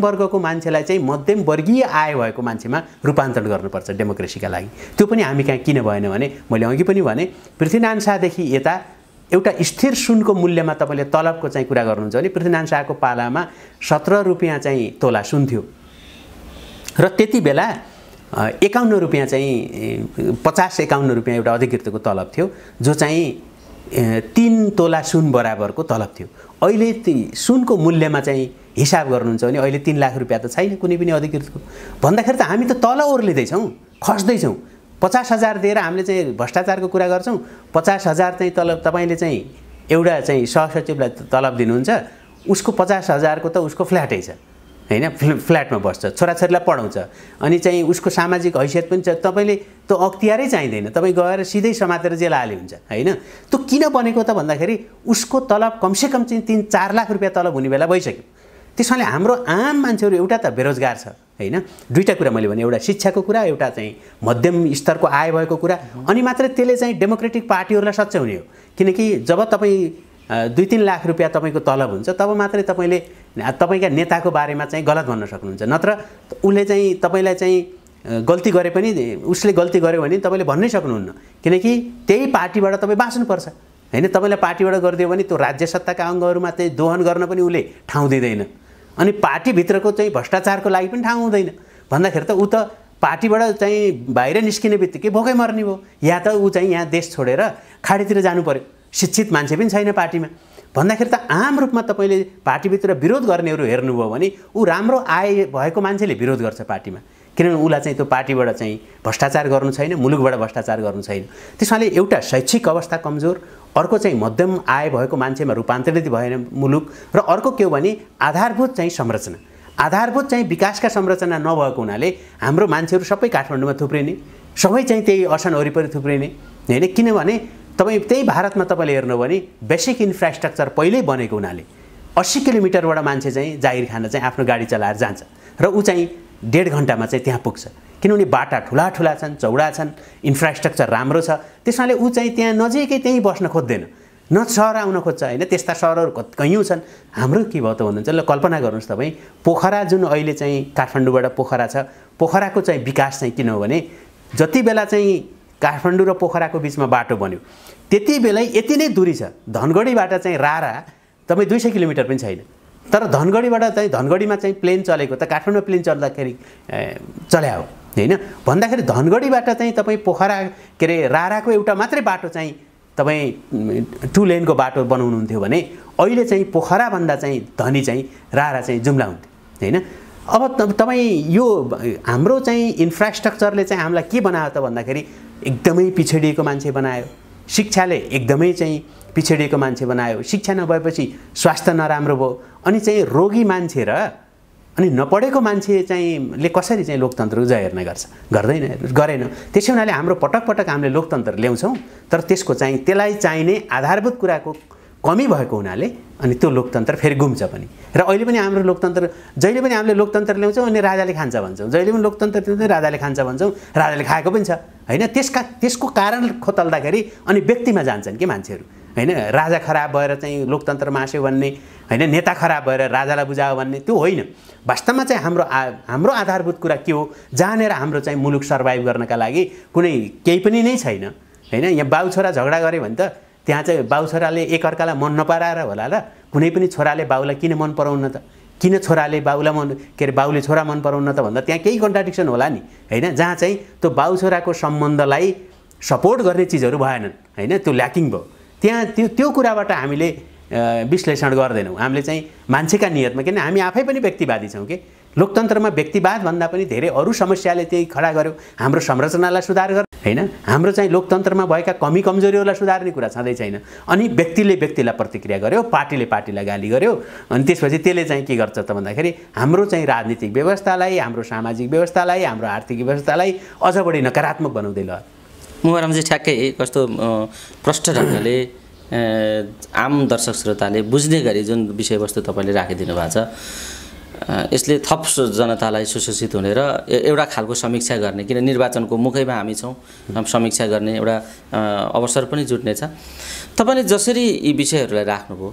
वर्गको मान्छेलाई चाहिँ मध्यम वर्गीय आय भएको मान्छेमा रूपान्तरण गर्नुपर्छ डेमोक्रेसीका लागि। त्यो पनि हामी कहाँ किन भएन भने, मैले अघि पनि भने, पृथ्वीनारायण शाहदेखि यता एउटा स्थिर सुनको मूल्यमा तपाईँले तलबको चाहिँ कुरा गर्नुहुन्छ भने पृथ्वीनारायण शाहको पालामा 17 रुपियाँ चाहिँ तोला सुन थियो र त्यति बेला 51 रुपियाँ चाहिँ 50-51 रुपियाँ एउटा अधिकृतको तलब थियो, जो चाहिँ 3 तोला सुन बराबरको तलब थियो। अहिले सुनको मूल्यमा चाहिँ हिसाब गर्नुहुन्छ भने अहिले 3 लाख रुपियाँ त छैन कुनै पनि अधिकृतको। भन्दाखेरि त हामी त तल ओर्लिँदैछौँ, खस्दैछौँ। 50,000 दिएर हामीले चाहिँ भ्रष्टाचारको कुरा गर्छौँ। 50,000 चाहिँ तलब तपाईँले चाहिँ एउटा चाहिँ सहसचिवलाई तलब दिनुहुन्छ, उसको 50,000 को त उसको फ्ल्याटै छ होइन, फ्ल्याटमा बस्छ, छोराछोरीलाई पढाउँछ, अनि चाहिँ उसको सामाजिक हैसियत पनि छ। तपाईँले त्यो अख्तियारै चाहिँदैन, तपाईँ गएर सिधै समातेर जेल हाले हुन्छ होइन। त्यो किन बनेको त भन्दाखेरि उसको तलब कमसेकम चाहिँ 3-4 लाख रुपियाँ तलब हुने बेला भइसक्यो। त्यसैले हाम्रो आम मान्छेहरू एउटा त बेरोजगार छ होइन, 2टा कुरा मैले भने, एउटा शिक्षाको कुरा, एउटा चाहिँ मध्यम स्तरको आय भएको कुरा, अनि मात्रै त्यसले चाहिँ डेमोक्रेटिक पार्टीहरूलाई सच्याउने हो। किनकि जब तपाईँ 2-3 लाख रुपियाँ तपाईँको तलब हुन्छ तब मात्रै तपाईँले तपाईँका नेताको बारेमा चाहिँ गलत भन्न सक्नुहुन्छ। नत्र उसले चाहिँ तपाईँलाई चाहिँ गल्ती गरे पनि, उसले गल्ती गर्यो भने तपाईँले भन्नै सक्नुहुन्न, किनकि त्यही पार्टीबाट तपाईँ बाँच्नुपर्छ होइन। तपाईँलाई पार्टीबाट गरिदियो भने त्यो राज्य सत्ताका अङ्गहरूमा चाहिँ दोहन गर्न पनि उसले ठाउँ दिँदैन, अनि पार्टीभित्रको चाहिँ भ्रष्टाचारको लागि पनि ठाउँ हुँदैन। भन्दाखेरि त ऊ त पार्टीबाट चाहिँ बाहिर निस्किने बित्तिकै भोकै मर्ने भयो, या त ऊ चाहिँ यहाँ देश छोडेर खाडीतिर जानु पर्यो, शिक्षित मान्छे पनि छैन पार्टीमा भन्दाखेरि त आम रूपमा तपाईँले पार्टीभित्र विरोध गर्नेहरू हेर्नुभयो भने ऊ राम्रो आय भएको मान्छेले विरोध गर्छ पार्टीमा, किनभने उसलाई चाहिँ त्यो पार्टीबाट चाहिँ भ्रष्टाचार गर्नु छैन, मुलुकबाट भ्रष्टाचार गर्नु छैन। त्यसमाले एउटा शैक्षिक अवस्था कमजोर, अर्को चाहिँ मध्यम आय भएको मान्छेमा रूपान्तरित भएन मुलुक, र अर्को के हो भने आधारभूत चाहिँ संरचना, आधारभूत चाहिँ विकासका संरचना नभएको हुनाले हाम्रो मान्छेहरू सबै काठमाडौँमा थुप्रिने, सबै चाहिँ त्यही असन वरिपरि थुप्रिने हैन। किनभने तपाईँ त्यही भारतमा तपाईँले हेर्नुभयो भने बेसिक इन्फ्रास्ट्रक्चर पहिल्यै बनेको हुनाले 80 किलोमिटरबाट मान्छे चाहिँ जागिर खान चाहिँ आफ्नो गाडी चलाएर जान्छ र ऊ चाहिँ 1.5 घन्टामा चाहिँ त्यहाँ पुग्छ, किनभने बाटा ठुला ठुला छन्, चौडा छन्, इन्फ्रास्ट्रक्चर राम्रो छ। त्यसमाले ऊ चाहिँ त्यहाँ नजिकै त्यहीँ बस्न खोज्दैन, न सहर आउन खोज्छ हैन। त्यस्ता सहरहरू कैयौँ छन्। हाम्रो के भयो त भन्नुहुन्छ, ल कल्पना गर्नुहोस् तपाईँ, पोखरा जुन अहिले चाहिँ काठमाडौँबाट पोखरा छ, पोखराको चाहिँ विकास चाहिँ किन हो भने जति बेला चाहिँ काठमाडौँ र पोखराको बिचमा बाटो बन्यो त्यति बेलै यति नै दूरी छ। धनगढीबाट चाहिँ रारा तपाईँ 200 किलोमिटर पनि छैन, तर धनगढीबाट चाहिँ धनगढीमा चाहिँ प्लेन चलेको त काठमाडौँमा प्लेन चल्दाखेरि चल्या हो हैन। भन्दाखेरि धनगढीबाट चाहिँ तपाईँ पोखरा के अरे राराको एउटा मात्रै बाटो चाहिँ तपाईँ 2 लेनको बाटो बनाउनुहुन्थ्यो भने अहिले चाहिँ पोखराभन्दा चाहिँ धनी चाहिँ रारा चाहिँ जुम्ला हुन्थ्यो हैन। अब तपाईँ यो हाम्रो चाहिँ इन्फ्रास्ट्रक्चरले चाहिँ हामीलाई के बनायो त भन्दाखेरि एकदमै पिछडिएको मान्छे बनायो, शिक्षाले एकदमै चाहिँ पिछडिएको मान्छे बनायो। शिक्षा नभएपछि स्वास्थ्य नराम्रो भयो, अनि चाहिँ रोगी मान्छे र अनि नपढेको मान्छे चाहिँ ले कसरी चाहिँ लोकतन्त्रको जय हेर्ने गर्छ, गरेन। त्यसै हुनाले हाम्रो पटक पटक हामीले लोकतन्त्र ल्याउँछौँ, तर त्यसको चाहिँ त्यसलाई चाहिने आधारभूत कुराको कमी भएको हुनाले अनि त्यो लोकतन्त्र फेरि गुम्छ पनि। र अहिले पनि हाम्रो लोकतन्त्र जहिले पनि हामीले लोकतन्त्र ल्याउँछौँ अनि राजाले खान्छ भन्छौँ, जहिले पनि लोकतन्त्र ल्याउँछौँ राजाले खान्छ भन्छौँ, राजाले खाएको पनि छ हैन। त्यसको कारण खोतल्दाखेरि अनि व्यक्तिमा जान्छन् कि मान्छेहरू हैन। राजा खराब भएर चाहिँ लोकतन्त्र मास्यो भन्ने हैन, नेता खराब भएर राजालाई बुझायो भन्ने त्यो होइन। वास्तवमा चाहिँ हाम्रो आधारभूत कुरा के हो, जहाँनिर हाम्रो चाहिँ मुलुक सर्भाइभ गर्नका लागि कुनै केही पनि नै छैन हैन। यहाँ बाउ छोरा झगडा गऱ्यो भने त त्यहाँ चाहिँ बाउ छोराले एकअर्कालाई मन नपराएर होला र कुनै पनि छोराले बाउलाई किन मन पराउन त, किन छोराले बाउलाई मन के अरे बाउले छोरा मन पराउन त भन्दा त्यहाँ केही कन्ट्राडिक्सन होला नि हैन। जहाँ चाहिँ त्यो बाउ छोराको सम्बन्धलाई सपोर्ट गर्ने चिजहरू भएनन् हैन, त्यो ल्याकिङ भयो। त्यहाँ त्यो कुराबाट हामीले विश्लेषण गर्दैनौँ। हामीले चाहिँ मान्छेका नियतमा, किन हामी आफै पनि व्यक्तिवादी छौँ कि लोकतन्त्रमा व्यक्तिवाद भन्दा पनि धेरै अरू समस्याले त्यही खडा गर्यो। हाम्रो संरचनालाई सुधार गर हैन, हाम्रो चाहिँ लोकतन्त्रमा भएका कमी कमजोरीहरूलाई सुधार्ने कुरा छँदै छैन। अनि व्यक्तिले व्यक्तिलाई प्रतिक्रिया गर्यो, पार्टीले पार्टीलाई गाली गर्यो, अनि त्यसपछि त्यसले चाहिँ के गर्छ त भन्दाखेरि हाम्रो चाहिँ राजनीतिक व्यवस्थालाई, हाम्रो सामाजिक व्यवस्थालाई, हाम्रो आर्थिक व्यवस्थालाई अझ बढी नकारात्मक बनाउँदै ल। मुबारमजी ठ्याक्कै कस्तो प्रष्ट ढङ्गले आम दर्शक श्रोताले बुझ्ने गरी जुन विषयवस्तु तपाईँले राखिदिनु भएको छ, यसले थप जनतालाई सुसूचित हुने र एउटा खालको समीक्षा गर्ने, किन निर्वाचनको मुखैमा हामी छौँ, समीक्षा गर्ने एउटा अवसर पनि जुट्नेछ। तपाईँले जसरी यी विषयहरूलाई राख्नुभयो,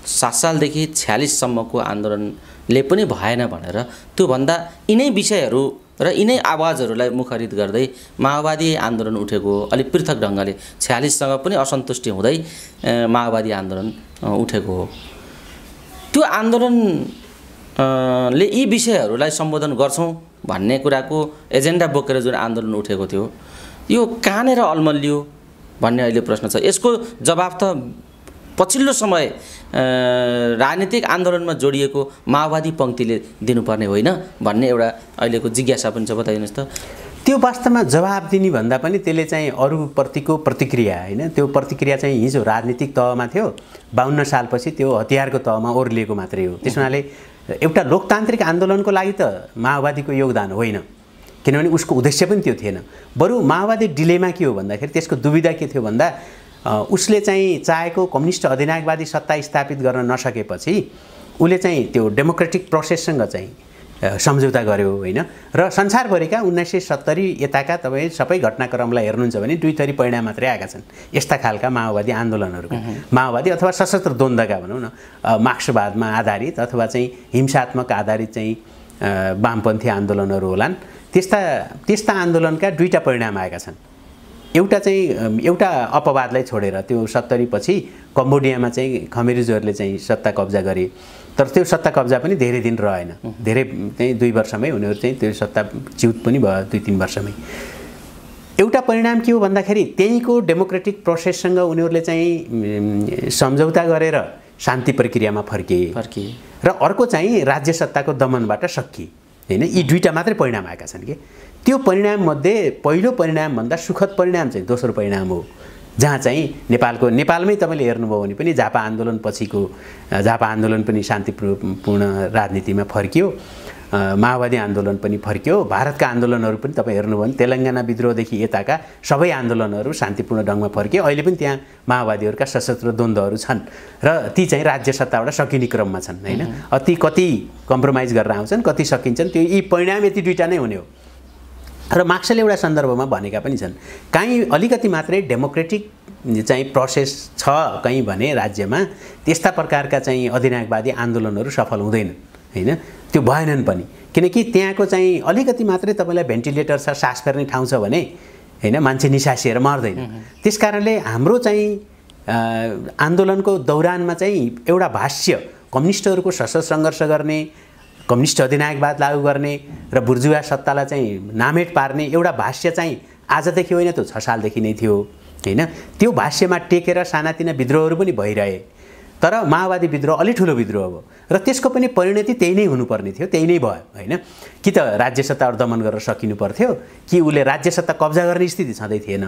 7 सालदेखि 46 सम्मको आन्दोलनले पनि भएन भनेर त्योभन्दा यिनै विषयहरू र यिनै आवाजहरूलाई मुखरित गर्दै माओवादी आन्दोलन उठेको, अलिक पृथक ढङ्गले 46सँग पनि असन्तुष्टि हुँदै माओवादी आन्दोलन उठेको हो। त्यो आन्दोलन ले यी विषयहरूलाई सम्बोधन गर्छौँ भन्ने कुराको एजेन्डा बोकेर जुन आन्दोलन उठेको थियो, यो कहाँनिर अल्मलियो भन्ने अहिले प्रश्न छ। यसको जवाब त पछिल्लो समय राजनीतिक आन्दोलनमा जोडिएको माओवादी पङ्क्तिले दिनुपर्ने होइन भन्ने एउटा अहिलेको जिज्ञासा पनि छ, बताइदिनुहोस् त। त्यो वास्तवमा जवाब दिने भन्दा पनि त्यसले चाहिँ अरूप्रतिको प्रतिक्रिया हैन, त्यो प्रतिक्रिया चाहिँ हिजो राजनीतिक तहमा थियो, 52 सालपछि त्यो हतियारको तहमा ओर्लिएको मात्रै हो। त्यसमाले एउटा लोकतान्त्रिक आन्दोलनको लागि त माओवादीको योगदान होइन, किनभने उसको उद्देश्य पनि त्यो थिएन। बरु माओवादी डिलेमा के हो भन्दाखेरि त्यसको दुविधा के थियो भन्दा उसले चाहिँ चाहेको कम्युनिस्ट अधिनायकवादी सत्ता स्थापित गर्न नसकेपछि उसले चाहिँ त्यो डेमोक्रेटिक प्रोसेससँग चाहिँ सम्झौता गर्यो हैन। र संसारभरिका 1970 यताका तपाईँ सबै घटनाक्रमलाई हेर्नुहुन्छ भने 2 थरी परिणाम मात्रै आएका छन् यस्ता खालका माओवादी आन्दोलनहरूका। माओवादी अथवा सशस्त्र द्वन्द्वका भनौँ न, मार्क्सवादमा आधारित अथवा चाहिँ हिंसात्मक आधारित चाहिँ वामपन्थी आन्दोलनहरू होलान्। त्यस्ता आन्दोलनका 2टा परिणाम आएका छन्। एउटा अपवादलाई छोडेर त्यो 70 पछि कम्बोडियामा चाहिँ खमेरिजहरूले चाहिँ सत्ता कब्जा गरे, तर त्यो सत्ता कब्जा पनि धेरै दिन रहेन, धेरै चाहिँ 2 वर्षमै उनीहरू चाहिँ त्यो सत्ता च्युत पनि भयो 2-3 वर्षमै। एउटा परिणाम के हो भन्दाखेरि त्यहीँको डेमोक्रेटिक प्रोसेससँग उनीहरूले चाहिँ सम्झौता गरेर शान्ति प्रक्रियामा फर्किए र अर्को चाहिँ राज्य सत्ताको दमनबाट सकिए हैन। यी दुईटा मात्रै परिणाम आएका छन् कि त्यो परिणाम मध्ये पहिलो परिणामभन्दा सुखद परिणाम चाहिँ दोस्रो परिणाम हो, जहाँ चाहिँ नेपालमै तपाईँले हेर्नुभयो भने पनि झापा आन्दोलन पछिको झापा आन्दोलन पनि शान्तिपूर्ण राजनीतिमा फर्कियो, माओवादी आन्दोलन पनि फर्कियो, भारतका आन्दोलनहरू पनि तपाईँ हेर्नुभयो भने तेलङ्गाना विद्रोहदेखि यताका सबै आन्दोलनहरू शान्तिपूर्ण ढङ्गमा फर्कियो। अहिले पनि त्यहाँ माओवादीहरूका सशस्त्र द्वन्द्वहरू छन् र ती चाहिँ राज्य सत्ताबाट सकिने क्रममा छन् हैन। कति कम्प्रोमाइज गरेर आउँछन्, कति सकिन्छन्, त्यो यी परिणाम यति दुईटा नै हुने हो। र मार्क्सले एउटा सन्दर्भमा भनेका पनि छन्, कहीँ अलिकति मात्रै डेमोक्रेटिक चाहिँ प्रोसेस छ कहीँ भने राज्यमा त्यस्ता प्रकारका चाहिँ अधिनायकवादी आन्दोलनहरू सफल हुँदैन हैन, त्यो भएनन् पनि। किनकि त्यहाँको चाहिँ अलिकति मात्रै तपाईँलाई भेन्टिलेटर छ, सास फेर्ने ठाउँ छ भने हैन, मान्छे निसासिएर मर्दैन। त्यसकारणले हाम्रो चाहिँ आन्दोलनको दौरानमा चाहिँ एउटा भाष्य कम्युनिस्टहरूको सशस्त्र सङ्घर्ष गर्ने, कम्युनिस्ट अधिनायकवाद लागू गर्ने र बुर्जुवा सत्तालाई चाहिँ नामेट पार्ने एउटा भाष्य चाहिँ आजदेखि होइन, त्यो 6 सालदेखि नै थियो हैन। त्यो भाष्यमा टेकेर सानातिना विद्रोहहरू पनि भइरहे, तर माओवादी विद्रोह अलि ठुलो विद्रोह हो र त्यसको पनि परिणति त्यही नै हुनुपर्ने थियो, त्यही नै भयो हैन। कि त राज्य सत्ताहरू दमन गरेर सकिनु पर्थ्यो कि उसले राज्य सत्ता कब्जा गर्ने स्थिति छँदै थिएन।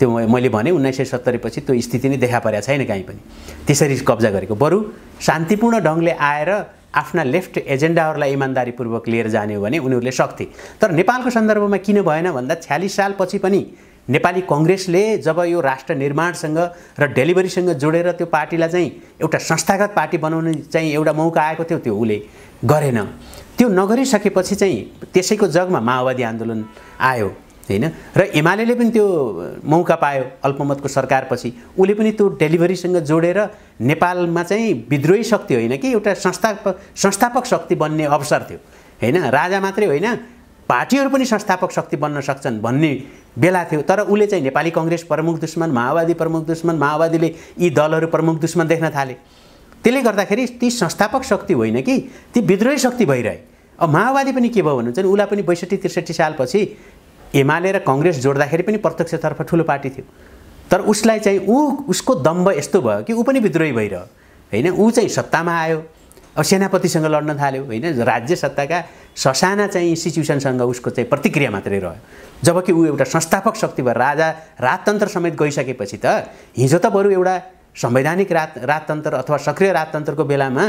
त्यो मैले भने 1970 पछि त्यो स्थिति नै देखा परेको छैन कहीँ पनि त्यसरी कब्जा गरेको। बरु शान्तिपूर्ण ढङ्गले आएर आफ्ना लेफ्ट एजेन्डाहरूलाई इमान्दारीपूर्वक लिएर जाने हो भने उनीहरूले सक्थे। तर नेपालको सन्दर्भमा किन भएन भन्दा 46 सालपछि पनि नेपाली कांग्रेसले जब यो राष्ट्र निर्माणसँग र डेलिभरीसँग जोडेर त्यो पार्टीलाई चाहिँ एउटा संस्थागत पार्टी बनाउने चाहिँ एउटा मौका आएको थियो, त्यो उले गरेन। त्यो नगरिसकेपछि चाहिँ त्यसैको जगमा माओवादी आन्दोलन आयो हैन, र एमालेले पनि त्यो मौका पायो अल्पमतको सरकारपछि। उले पनि त्यो डेलिभरीसँग जोडेर नेपालमा चाहिँ विद्रोही शक्ति होइन कि एउटा संस्थापक शक्ति बन्ने अवसर थियो हैन। राजा मात्रै होइन, पार्टीहरू पनि संस्थापक शक्ति बन्न सक्छन् भन्ने बेला थियो। तर उले चाहिँ नेपाली कांग्रेस प्रमुख दुश्मन, माओवादी प्रमुख दुश्मन, माओवादीले यी दलहरू प्रमुख दुश्मन देख्न थाले। त्यसले गर्दाखेरि ती संस्थापक शक्ति होइन कि ती विद्रोही शक्ति भइरहे। अब माओवादी पनि के भयो भन्नुहुन्छ भने उला पनि 62-63 सालपछि एमाले र कांग्रेस जोड्दाखेरि पनि प्रत्यक्षतर्फ ठुलो पार्टी थियो, तर उसलाई चाहिँ उसको दम्ब यस्तो भयो कि ऊ पनि विद्रोही भइरह्यो हैन। ऊ चाहिँ सत्तामा आयो, अब सेनापतिसँग लड्न थाल्यो हैन, राज्य सत्ताका ससाना चाहिँ इन्स्टिट्युसनसँग उसको चाहिँ प्रतिक्रिया मात्रै रह्यो। जबकि ऊ एउटा संस्थापक शक्ति भएर राजा राजतन्त्र समेत गइसकेपछि त हिजो त बरु एउटा संवैधानिक राजतन्त्र अथवा सक्रिय राजतन्त्रको बेलामा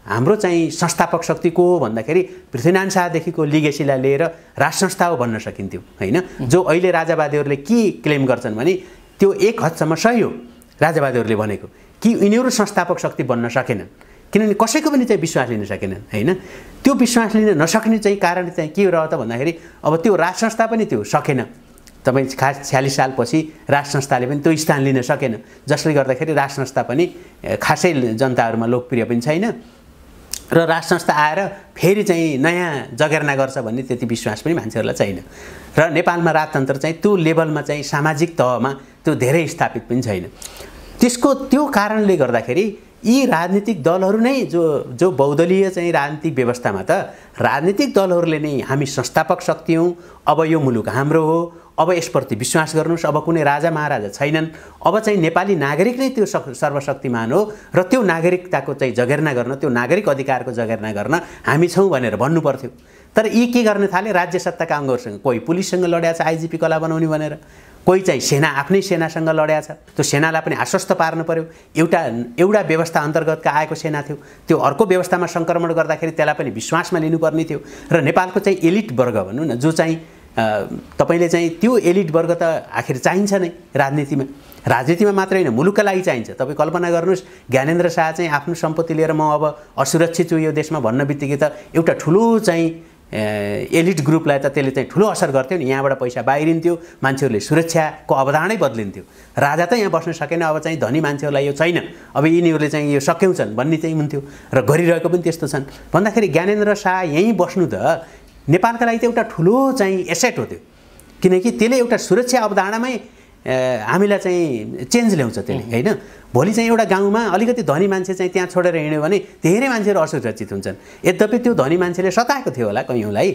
हाम्रो चाहिँ संस्थापक शक्ति को हो भन्दाखेरि पृथ्वीनारायण शाहदेखिको लिगेसीलाई लिएर राज संस्था हो भन्न सकिन्थ्यो हैन। जो अहिले राजावादीहरूले के क्लेम गर्छन् भने त्यो एक हदसम्म सही हो राजावादीहरूले भनेको, कि यिनीहरू संस्थापक शक्ति बन्न सकेनन् किनभने कसैको पनि चाहिँ विश्वास लिन सकेनन् हैन। त्यो विश्वास लिन नसक्ने चाहिँ कारण चाहिँ के रह्यो त भन्दाखेरि अब त्यो राज संस्था पनि त्यो सकेन। तपाईँ खास 46 सालपछि राज संस्थाले पनि त्यो स्थान लिन सकेन, जसले गर्दाखेरि राज संस्था पनि खासै जनताहरूमा लोकप्रिय पनि छैन र राज संस्था आएर फेरि चाहिँ नयाँ जगेर्ना गर्छ भन्ने त्यति विश्वास पनि मान्छेहरूलाई छैन। र नेपालमा राजतन्त्र चाहिँ त्यो लेभलमा चाहिँ सामाजिक तहमा त्यो धेरै स्थापित पनि छैन। त्यो कारणले गर्दाखेरि यी राजनीतिक दलहरू नै जो बहुदलीय चाहिँ राजनीतिक व्यवस्थामा त राजनीतिक दलहरूले नै हामी संस्थापक शक्ति हौँ, अब यो मुलुक हाम्रो हो, अब यसप्रति विश्वास गर्नुस्, अब कुनै राजा महाराजा छैनन्, अब चाहिँ नेपाली नागरिक नै त्यो सर्वशक्तिमान हो र त्यो नागरिकताको चाहिँ जगेर्ना गर्न, त्यो नागरिक अधिकारको जगेर्ना गर्न हामी छौँ भनेर भन्नु पर्थ्यो। तर यी के गर्न थाले, राज्य सत्ताका अङ्गहरूसँग कोही पुलिससँग लड्या छ आइजिपी कला बनाउने भनेर, कोही चाहिँ सेना आफ्नै सेनासँग लड्या छ, त्यो सेनालाई पनि आश्वस्त पार्नु पर्यो। एउटा व्यवस्था अन्तर्गतका आएको सेना थियो, त्यो अर्को व्यवस्थामा सङ्क्रमण गर्दाखेरि त्यसलाई पनि विश्वासमा लिनुपर्ने थियो। र नेपालको चाहिँ एलिट वर्ग भनौँ न, जो चाहिँ तपाईले चाहिँ त्यो एलिट वर्ग त आखिर चाहिन्छ नै राजनीतिमा मात्रै होइन मुलुकका लागि चाहिन्छ। तपाईँ कल्पना गर्नुहोस्, ज्ञानेन्द्र शाह चाहिँ आफ्नो सम्पत्ति लिएर म अब असुरक्षित छु यो देशमा भन्न बित्तिकै त एउटा ठुलो चाहिँ एलिट ग्रुपलाई त त्यसले चाहिँ ठुलो असर गर्थ्यो नि। यहाँबाट पैसा बाहिरिन्थ्यो, मान्छेहरूले सुरक्षाको अवधारणै बदलिन्थ्यो। राजा त यहाँ बस्न सकेन, अब चाहिँ धनी मान्छेहरूलाई यो छैन, अब यिनीहरूले चाहिँ यो सक्यौछन् भन्ने चाहिँ हुन्थ्यो र गरिरहेको पनि त्यस्तो छन् भन्दाखेरि ज्ञानेन्द्र शाह यहीँ बस्नु त नेपालका लागि त एउटा ठुलो चाहिँ एसेट हो त्यो, किनकि त्यसले एउटा सुरक्षा अवधारणामै हामीलाई चाहिँ चेन्ज ल्याउँछ त्यसले होइन। भोलि चाहिँ एउटा गाउँमा अलिकति धनी मान्छे चाहिँ त्यहाँ छोडेर हिँड्यो भने धेरै मान्छेहरू असुरक्षित हुन्छन्। यद्यपि त्यो धनी मान्छेले सताएको थियो होला कैयौँलाई,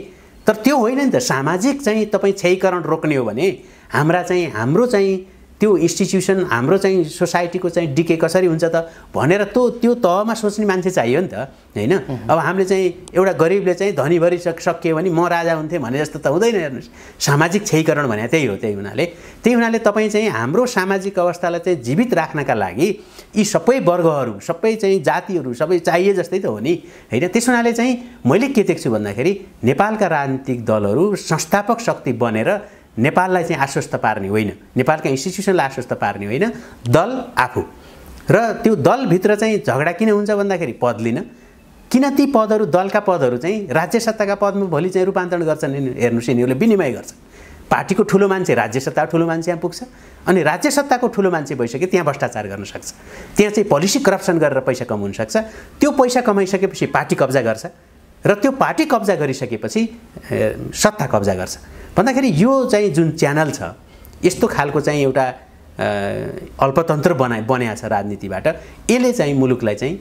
तर त्यो होइन नि त। सामाजिक चाहिँ तपाईँ क्षयीकरण रोक्ने हो भने हाम्रो चाहिँ त्यो इन्स्टिट्युसन, हाम्रो चाहिँ सोसाइटीको चाहिँ डिके कसरी हुन्छ त भनेर त्यो तहमा सोच्ने मान्छे चाहियो नि त होइन। अब हामीले चाहिँ एउटा गरिबले चाहिँ धनी भरि सकियो भने म राजा हुन्थेँ भने जस्तो त हुँदैन। हेर्नुहोस्, सामाजिक क्षयीकरण भने त्यही हो। त्यही हुनाले तपाईँ चाहिँ हाम्रो सामाजिक अवस्थालाई चाहिँ जीवित राख्नका लागि यी सबै वर्गहरू, सबै चाहिँ जातिहरू सबै चाहिए जस्तै त हो नि होइन। त्यस हुनाले चाहिँ मैले के देख्छु भन्दाखेरि नेपालका राजनीतिक दलहरू संस्थापक शक्ति बनेर नेपाललाई चाहिँ आश्वस्त पार्ने होइन, नेपालका इन्स्टिट्युसनलाई आश्वस्त पार्ने होइन, दल आफू। र त्यो दलभित्र चाहिँ झगडा किन हुन्छ भन्दाखेरि पद लिन। किन ती पदहरू, दलका पदहरू चाहिँ राज्य सत्ताका पदमा भोलि चाहिँ रूपान्तरण गर्छन्। हेर्नुहोस्, यिनीहरूले विनिमय गर्छ। पार्टीको ठुलो मान्छे राज्य सत्ता ठुलो मान्छे यहाँ पुग्छ, अनि राज्य सत्ताको ठुलो मान्छे भइसक्यो त्यहाँ भ्रष्टाचार गर्न सक्छ, त्यहाँ चाहिँ पोलिसी करप्सन गरेर पैसा कमाउन सक्छ। त्यो पैसा कमाइसकेपछि पार्टी कब्जा गर्छ, र त्यो पार्टी कब्जा गरिसकेपछि सत्ता कब्जा गर्छ। भन्दाखेरि यो चाहिँ जुन च्यानल छ, यस्तो खालको चाहिँ एउटा अल्पतन्त्र बनाएको छ राजनीतिबाट, यसले चाहिँ मुलुकलाई चाहिँ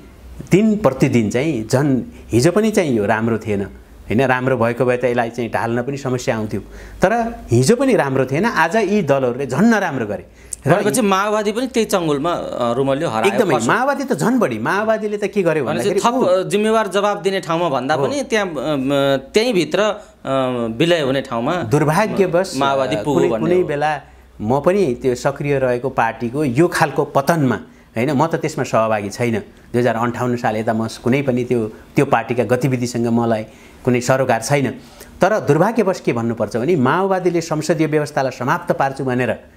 दिन प्रतिदिन चाहिँ झन् हिजो पनि चाहिँ यो राम्रो थिएन होइन। राम्रो भएको भए त यसलाई चाहिँ ढाल्न पनि समस्या आउँथ्यो, तर हिजो पनि राम्रो थिएन। आज यी दलहरूले झन् नराम्रो गरे। भनेपछि माओवादी पनि त्यही चङ्गुलमा रुमल्यो, हरायो। एकदमै, माओवादी त झन् बढी। माओवादीले त के गर्यो भन्दाखेरि थप जिम्मेवार जवाब दिने ठाउँमा भन्दा पनि त्यहीँ भित्र विलय हुने ठाउँमा दुर्भाग्यवश माओवादी पुग्यो। कुनै बेला म पनि त्यो सक्रिय रहेको पार्टीको यो खालको पतनमा होइन, म त त्यसमा सहभागी छैन। 2058 साल यता म कुनै पनि त्यो पार्टीका गतिविधिसँग मलाई कुनै सरोकार छैन। तर दुर्भाग्यवश के भन्नुपर्छ भने माओवादीले संसदीय व्यवस्थालाई समाप्त पार्छु भनेर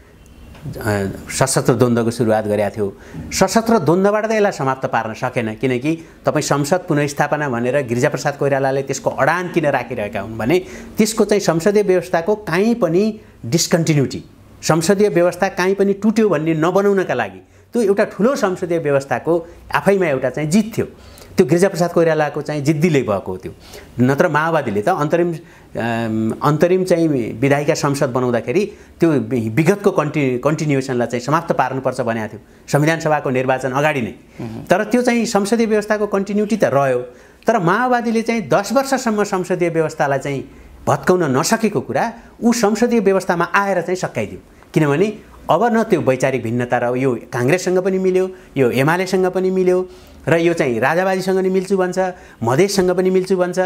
सशस्त्र द्वन्द्वको सुरुवात गरेका थियो। सशस्त्र द्वन्द्वबाट त यसलाई समाप्त पार्न सकेन, किनकि तपाईँ संसद पुनर्स्थापना भनेर गिरिजाप्रसाद कोइरालाले त्यसको अडान किन राखिरहेका हुन् भने त्यसको चाहिँ संसदीय व्यवस्थाको काहीँ पनि डिस्कन्टिन्युटी, संसदीय व्यवस्था काहीँ पनि टुट्यो भन्ने नबनाउनका लागि त्यो एउटा ठुलो संसदीय व्यवस्थाको आफैमा एउटा चाहिँ जित थियो। त्यो गिरिजाप्रसाद कोइरालाको चाहिँ जिद्दीले भएको थियो। नत्र माओवादीले त अन्तरिम चाहिँ विधायिका संसद बनाउँदाखेरि त्यो विगतको कन्टिन्युएसनलाई चाहिँ समाप्त पार्नुपर्छ भनेको थियो संविधान सभाको निर्वाचन अगाडि नै। तर त्यो चाहिँ संसदीय व्यवस्थाको कन्टिन्युटी त रह्यो, तर माओवादीले चाहिँ 10 वर्षसम्म संसदीय व्यवस्थालाई चाहिँ भत्काउन नसकेको कुरा ऊ संसदीय व्यवस्थामा आएर चाहिँ सकाइदियो। किनभने अब न त्यो वैचारिक भिन्नता र यो काङ्ग्रेससँग पनि मिल्यो, यो एमालेसँग पनि मिल्यो, र यो चाहिँ राजावादीसँग नि मिल्छु भन्छ, मधेससँग पनि मिल्छु भन्छ।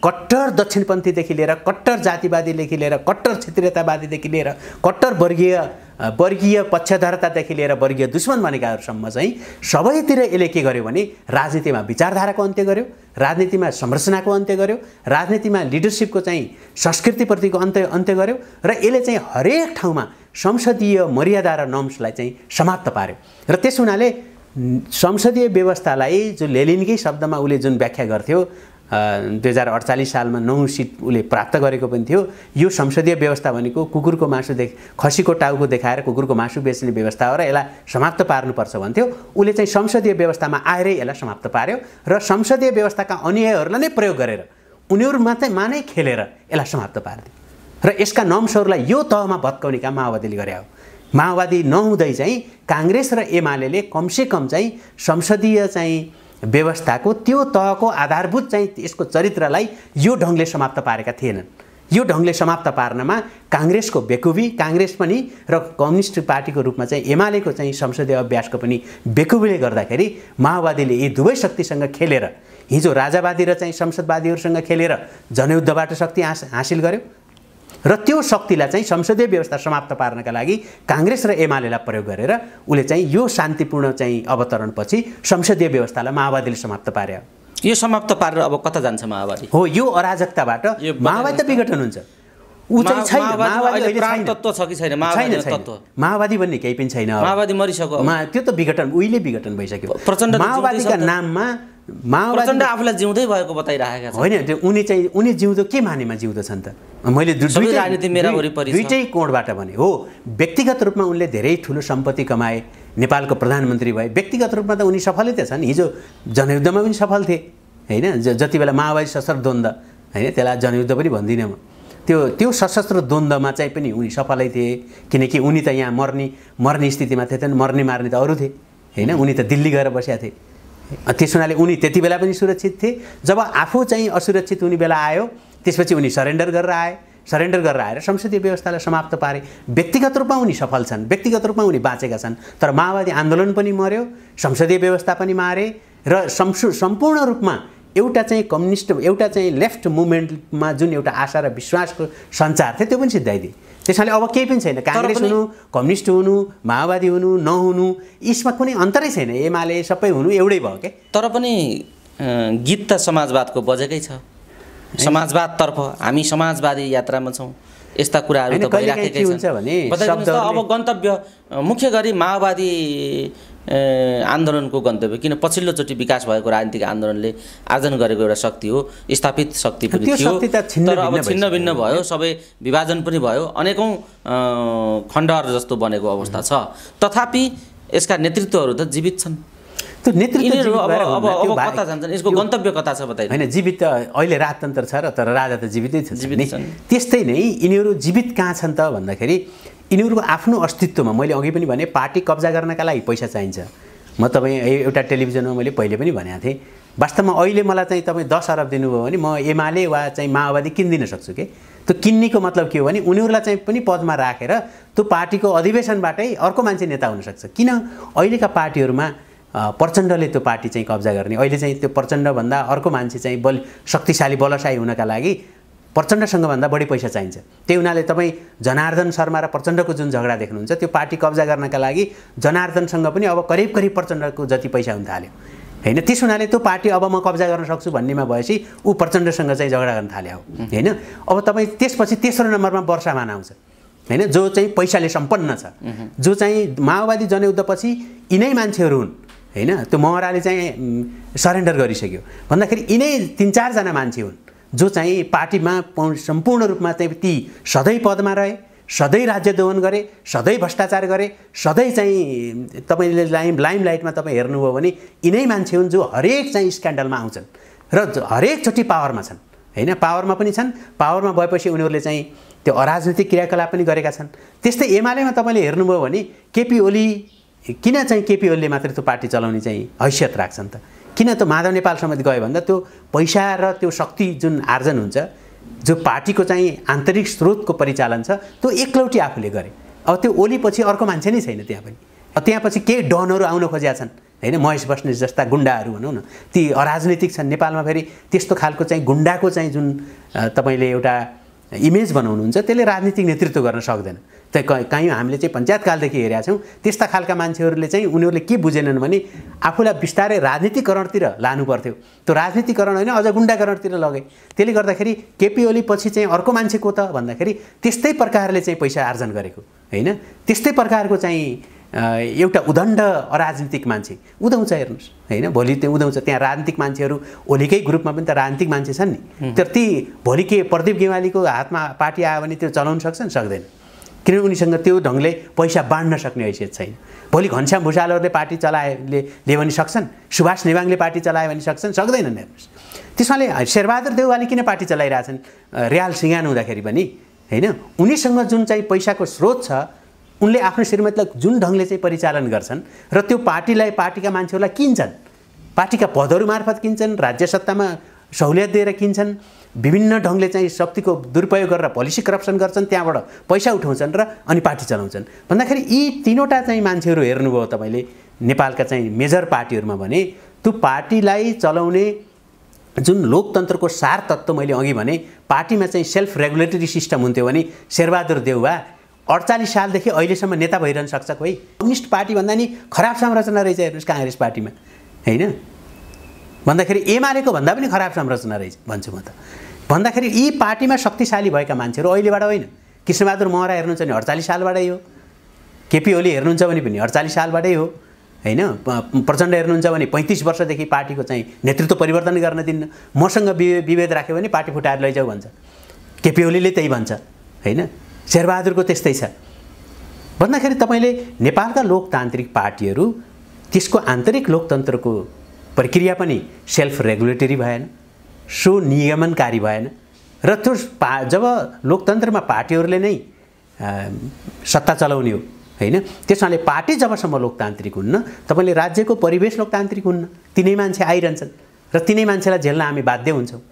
कट्टर दक्षिणपन्थीदेखि लिएर कट्टर जातिवादीदेखि लिएर कट्टर क्षेत्रीयतावादीदेखि लिएर कट्टर वर्गीय पक्षधरतादेखि लिएर वर्गीय दुश्मन भनेकाहरूसम्म चाहिँ सबैतिर यसले के गर्यो भने राजनीतिमा विचारधाराको अन्त्य गर्यो, राजनीतिमा संरचनाको अन्त्य गर्यो, राजनीतिमा लिडरसिपको चाहिँ संस्कृतिप्रतिको अन्त्य गर्यो, र यसले चाहिँ हरेक ठाउँमा संसदीय मर्यादा र नर्म्सलाई चाहिँ समाप्त पार्यो। र त्यस हुनाले संसदीय व्यवस्थालाई जो लेनिनकै शब्दमा उसले जुन व्याख्या गर्थ्यो 2048 सालमा 9 सिट उसले प्राप्त गरेको पनि थियो। यो संसदीय व्यवस्था भनेको कुकुरको मासु खसीको टाउको देखाएर कुकुरको मासु बेच्ने व्यवस्था हो र यसलाई समाप्त पार्नुपर्छ भन्थ्यो। उसले चाहिँ संसदीय व्यवस्थामा आएरै यसलाई समाप्त पार्यो र संसदीय व्यवस्थाका अनुयायीहरूलाई नै प्रयोग गरेर उनीहरू मात्रै नै खेलेर यसलाई समाप्त पार्दियो र यसका नर्म्सहरूलाई यो तहमा भत्काउने काम माओवादीले गरे हो। माओवादी नहुँदै चाहिँ काङ्ग्रेस र एमालेले कमसेकम चाहिँ संसदीय चाहिँ व्यवस्थाको त्यो तहको आधारभूत चाहिँ यसको चरित्रलाई यो ढङ्गले समाप्त पारेका थिएनन्। यो ढङ्गले समाप्त पार्नमा काङ्ग्रेसको बेकुबी, काङ्ग्रेस पनि र कम्युनिस्ट पार्टीको रूपमा चाहिँ एमालेको चाहिँ संसदीय अभ्यासको पनि बेकुबीले गर्दाखेरि माओवादीले यी दुवै शक्तिसँग खेलेर हिजो राजावादी र चाहिँ संसदवादीहरूसँग खेलेर जनयुद्धबाट शक्ति हासिल गर्यो र त्यो शक्तिलाई चाहिँ संसदीय व्यवस्था समाप्त पार्नका लागि काङ्ग्रेस र एमालेलाई प्रयोग गरेर उसले चाहिँ यो शान्तिपूर्ण चाहिँ अवतरणपछि संसदीय व्यवस्थालाई माओवादीले समाप्त पार्यो। यो समाप्त पारेर अब कता जान्छ माओवादी? हो, यो अराजकताबाट माओवादी त विघटन हुन्छ। ऊ चाहिँ छैन, माओवादी अहिले छैन। तत्त्व छ कि छैन माओवादी तत्त्व? माओवादी भन्ने केही पनि छैन। माओवादी मरिसक्यो। त्यो त विघटन उहिले विघटन भइसक्यो। प्रचण्ड माओवादीका नाममा प्रचण्ड आफूलाई जिउँदै भएको बताइरहेका छन्। होइन, त्यो उनी जिउँदो के मानेमा जिउँदछन् त? मैले दुईटै कोणबाट भने हो। व्यक्तिगत रूपमा उनले धेरै ठुलो सम्पत्ति कमाए, नेपालको प्रधानमन्त्री भए, व्यक्तिगत रूपमा त उनी सफलै त छन्। हिजो जनयुद्धमा पनि सफल थिए होइन, जति बेला माओवादी सशस्त्र द्वन्द्व होइन त्यसलाई जनयुद्ध पनि भन्दिनँ म। त्यो सशस्त्र द्वन्द्वमा चाहिँ पनि उनी सफलै थिए, किनकि उनी त यहाँ मर्ने स्थितिमा थिएनन्, मर्ने मार्ने त अरू थिए हैन। उनी त दिल्ली गएर बसेका थिए। त्यस हुनाले उनी त्यति बेला पनि सुरक्षित थिए। जब आफू चाहिँ असुरक्षित हुने बेला आयो त्यसपछि उनी सरेन्डर गरेर आए। सरेन्डर गरेर आएर संसदीय व्यवस्थालाई समाप्त पारे। व्यक्तिगत रूपमा उनी सफल छन्, व्यक्तिगत रूपमा उनी बाँचेका छन्, तर माओवादी आन्दोलन पनि मर्यो, संसदीय व्यवस्था पनि मारे र सम्पूर्ण रूपमा एउटा चाहिँ कम्युनिस्ट, एउटा चाहिँ लेफ्ट मुभमेन्टमा जुन एउटा आशा र विश्वासको सञ्चार थियो त्यो पनि सिद्धाइदिए। त्यसैले अब केही पनि छैन, काङ्ग्रेस हुनु, कम्युनिस्ट हुनु, माओवादी हुनु, नहुनु, यसमा कुनै अन्तरै छैन। एमाले सबै हुनु एउटै भयो के। तर पनि गीत त समाजवादको बजेकै छ। समाजवादतर्फ हामी समाजवादी यात्रामा छौँ, यस्ता कुराहरू त भइराखेकै छन्। अब गन्तव्य मुख्य गरी माओवादी आन्दोलनको गन्तव्य किन पछिल्लोचोटि विकास भएको राजनीतिक आन्दोलनले आर्जन गरेको एउटा शक्ति हो, स्थापित शक्ति पनि थियो, तर अब छिन्न भिन्न भयो, सबै विभाजन पनि भयो, अनेकौँ खण्डहरू जस्तो बनेको अवस्था छ। तथापि यसका नेतृत्वहरू त जीवित छन्। त्यो नेतृत्व अब कता जान्छन्, यसको गन्तव्य कता छ बताइदिनु। हैन, जीवित त अहिले राजतन्त्र छ र, तर राजा त जीवितै छ। त्यस्तै नै यिनीहरू जीवित कहाँ छन् त भन्दाखेरि यिनीहरूको आफ्नो अस्तित्वमा मैले अघि पनि भने पार्टी कब्जा गर्नका लागि पैसा चाहिन्छ। म तपाईँ एउटा टेलिभिजनमा मैले पहिले पनि भनेको थिएँ, वास्तवमा अहिले मलाई चाहिँ तपाईँ 10 अरब दिनुभयो भने म एमाले वा चाहिँ माओवादी किन्दिन सक्छु के। त्यो किन्नेको मतलब के हो भने उनीहरूलाई चाहिँ पनि पदमा राखेर त्यो पार्टीको अधिवेशनबाटै अर्को मान्छे नेता हुनसक्छ। किन अहिलेका पार्टीहरूमा प्रचण्डले त्यो पार्टी चाहिँ कब्जा गर्ने, अहिले चाहिँ त्यो प्रचण्डभन्दा अर्को मान्छे चाहिँ शक्तिशाली बलशाही हुनका लागि प्रचण्डसँग भन्दा बढी पैसा चाहिन्छ। त्यही हुनाले तपाईँ जनार्दन शर्मा र प्रचण्डको जुन झगडा देख्नुहुन्छ त्यो पार्टी कब्जा गर्नका लागि जनार्दनसँग पनि अब करिब प्रचण्डको जति पैसा हुन थाल्यो हैन। त्यस हुनाले त्यो पार्टी अब म कब्जा गर्न सक्छु भन्नेमा भएपछि ऊ प्रचण्डसँग चाहिँ झगडा गर्न थाल्यो हैन। अब तपाईँ त्यसपछि तेस्रो नम्बरमा वर्षामान आउँछ हैन, जो चाहिँ पैसाले सम्पन्न छ, जो चाहिँ माओवादी जनयुद्धपछि यिनै मान्छेहरू हुन् हैन। त्यो महराले चाहिँ सरेन्डर गरिसक्यो भन्दाखेरि यिनै 3-4 जना मान्छे हुन् जो चाहिँ पार्टीमा सम्पूर्ण रूपमा चाहिँ ती सधैँ पदमा रहे, सधैँ राज्य दोहन गरे, सधैँ भ्रष्टाचार गरे, सधैँ चाहिँ तपाईँले लाइमलाइटमा तपाईँ हेर्नुभयो भने यिनै मान्छे हुन् जो हरेक चाहिँ स्क्यान्डलमा आउँछन् र हरेकचोटि पावरमा छन् हैन। पावरमा पनि छन्, पावरमा भएपछि उनीहरूले चाहिँ त्यो अराजनीतिक क्रियाकलाप पनि गरेका छन्। त्यस्तै एमालेमा तपाईँले हेर्नुभयो भने केपी ओली, किन चाहिँ केपी ओलीले मात्रै त्यो पार्टी चलाउने चाहिँ हैसियत राख्छन् त? किन त माधव नेपाल समेत गयो भन्दा त्यो पैसा र त्यो शक्ति जुन आर्जन हुन्छ, जो पार्टीको चाहिँ आन्तरिक स्रोतको परिचालन छ, त्यो एकलौटी आफूले गरे। अब त्यो ओलीपछि अर्को मान्छे नै छैन त्यहाँ पनि। त्यहाँपछि केही डनहरू आउन खोजेका छन् हैन, महेश बस्नेत जस्ता गुण्डाहरू भनौँ न, ती अराजनीतिक छन्। नेपालमा फेरि त्यस्तो खालको चाहिँ गुण्डाको चाहिँ जुन तपाईँले एउटा इमेज बनाउनुहुन्छ त्यसले राजनीतिक नेतृत्व गर्न सक्दैन। कहीँ हामीले चाहिँ पञ्चायतकालदेखि हेरेका छौँ त्यस्ता खालका मान्छेहरूले चाहिँ उनीहरूले के बुझेनन् भने आफूलाई बिस्तारै राजनीतिकरणतिर लानु पर्थ्यो। त्यो राजनीतिकरण होइन, अझ गुण्डाकरणतिर लगे। त्यसले गर्दाखेरि केपी ओली पछि चाहिँ अर्को मान्छे को त भन्दाखेरि त्यस्तै प्रकारले चाहिँ पैसा आर्जन गरेको हैन, त्यस्तै प्रकारको चाहिँ एउटा उदण्ड अराजनीतिक मान्छे उदाउँछ। हेर्नुहोस् हैन, भोलि त्यो उदाउँछ। त्यहाँ राजनीतिक मान्छेहरू ओलीकै ग्रुपमा पनि त राजनीतिक मान्छे छन् नि, तर ती भोलि के प्रदीप गेवालीको हातमा पार्टी आयो भने त्यो चलाउन सक्छन्? सक्दैन, किनभने उनीसँग त्यो ढङ्गले पैसा बाँड्न सक्ने हैसियत छैन। भोलि घनश्याम भुषालहरूले पार्टी चलाए भने सक्छन्, सुभाष नेवाङले पार्टी चलायो भने सक्छन्? सक्दैनन्। हेर्नुहोस्, त्यसमाले शेरबहादुर देउवाले किन पार्टी चलाइरहेछन् रियाल सिंगान हुँदाखेरि पनि हैन? उनीसँग जुन चाहिँ पैसाको स्रोत छ, उनले आफ्नो श्रीमतीलाई जुन ढङ्गले चाहिँ परिचालन गर्छन् र त्यो पार्टीलाई, पार्टीका मान्छेहरूलाई किन्छन्, पार्टीका पदहरू मार्फत किन्छन्, राज्य सत्तामा सहुलियत दिएर किन्छन्, विभिन्न ढङ्गले चाहिँ शक्तिको दुरुपयोग गरेर पोलिसी करप्सन गर्छन्, त्यहाँबाट पैसा उठाउँछन् र अनि पार्टी चलाउँछन् भन्दाखेरि यी तीनवटा चाहिँ मान्छेहरू हेर्नुभयो तपाईँले नेपालका चाहिँ मेजर पार्टीहरूमा भने त्यो पार्टीलाई चलाउने जुन लोकतन्त्रको सार तत्त्व मैले अघि भने पार्टीमा चाहिँ सेल्फ रेगुलेटरी सिस्टम हुन्थ्यो भने शेरबहादुर देउवा 48 सालदेखि अहिलेसम्म नेता भइरहन सक्छ कोही? कम्युनिस्ट पार्टी भन्दा नि खराब संरचना रहेछ हेर्नुहोस् काङ्ग्रेस पार्टीमा हैन, भन्दाखेरि एमालेको भन्दा पनि खराब संरचना रहेछ भन्छु म त। भन्दाखेरि यी पार्टीमा शक्तिशाली भएका मान्छेहरू अहिलेबाट होइन। कृष्णबहादुर महरा हेर्नुहुन्छ भने 48 सालबाटै हो, केपी ओली हेर्नुहुन्छ भने पनि 48 सालबाटै हो हैन, प्रचण्ड हेर्नुहुन्छ भने 35 वर्षदेखि पार्टीको चाहिँ नेतृत्व परिवर्तन गर्न दिन्न, मसँग विभेद राख्यो भने पार्टी फुटाएर लैजाऊ भन्छ, केपी ओलीले त्यही भन्छ हैन, शेरबहादुरको त्यस्तै छ। भन्दाखेरि तपाईँले नेपालका लोकतान्त्रिक पार्टीहरू त्यसको आन्तरिक लोकतन्त्रको प्रक्रिया पनि सेल्फ रेगुलेटरी भएन, स्वनियमनकारी भएन र त्यो जब लोकतन्त्रमा पार्टीहरूले नै सत्ता चलाउने हो हैन, त्यसैले पार्टी जबसम्म लोकतान्त्रिक हुन्न तपाईले राज्यको परिवेश लोकतान्त्रिक हुन्न। तिनै मान्छे आइरहन्छन् र तिनै मान्छेलाई झेल्न हामी बाध्य हुन्छौँ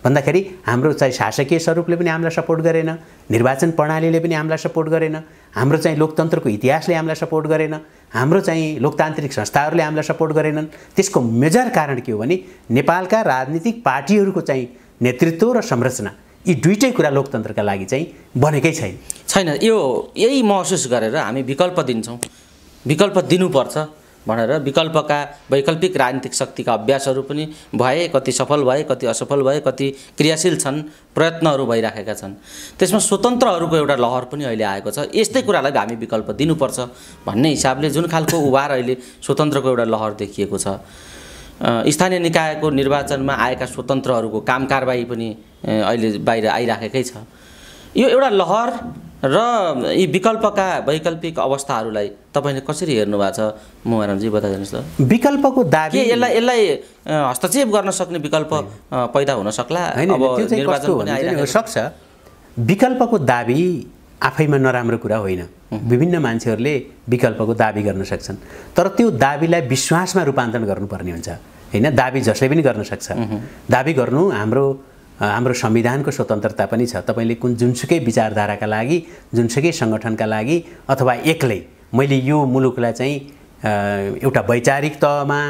भन्दाखेरि हाम्रो चाहिँ शासकीय स्वरूपले पनि हामीलाई सपोर्ट गरेन, निर्वाचन प्रणालीले पनि हामीलाई सपोर्ट गरेन, हाम्रो चाहिँ लोकतन्त्रको इतिहासले हामीलाई सपोर्ट गरेन, हाम्रो चाहिँ लोकतान्त्रिक संस्थाहरूले हामीलाई सपोर्ट गरेनन्। त्यसको मेजर कारण के हो भने नेपालका राजनीतिक पार्टीहरूको चाहिँ नेतृत्व र संरचना, यी दुईटै कुरा लोकतन्त्रका लागि चाहिँ बनेकै छैन। यही महसुस गरेर हामी विकल्प दिन्छौँ, विकल्प दिनुपर्छ भनेर वैकल्पिक राजनीतिक शक्तिका अभ्यासहरू पनि भए, कति सफल भए, कति असफल भए, कति क्रियाशील छन्, प्रयत्नहरू भइराखेका छन्। त्यसमा स्वतन्त्रहरूको एउटा लहर पनि अहिले आएको छ। यस्तै कुरालाई हामी विकल्प दिनुपर्छ भन्ने हिसाबले जुन खालको उभार अहिले स्वतन्त्रको एउटा लहर देखिएको छ, स्थानीय निकायको निर्वाचनमा आएका स्वतन्त्रहरूको काम कारबाही पनि अहिले बाहिर आइराखेकै छ। यो एउटा लहर र यी वैकल्पिक अवस्थाहरूलाई तपाईले कसरी हेर्नु भएको छ मोहनजी, बताइदिनुहोस् त। विकल्पको दाबी के यसलाई हस्तक्षेप गर्न सक्ने विकल्प पैदा हुन सक्ला? अब निर्वाचन पनि आइरहेको सक्छ। विकल्पको दाबी आफैमा नराम्रो कुरा होइन। विभिन्न मान्छेहरूले विकल्पको दाबी गर्न सक्छन्, तर त्यो दाबीलाई विश्वासमा रूपान्तरण गर्नुपर्ने हुन्छ हैन। दाबी जसले पनि गर्न सक्छ। दाबी गर्नु हाम्रो संविधानको स्वतन्त्रता पनि छ। तपाईले जुनसुकै विचारधाराका लागि, जुनसुकै संगठनका लागि अथवा एक्लै मैले यो मुलुकलाई चाहिँ एउटा वैचारिक तहमा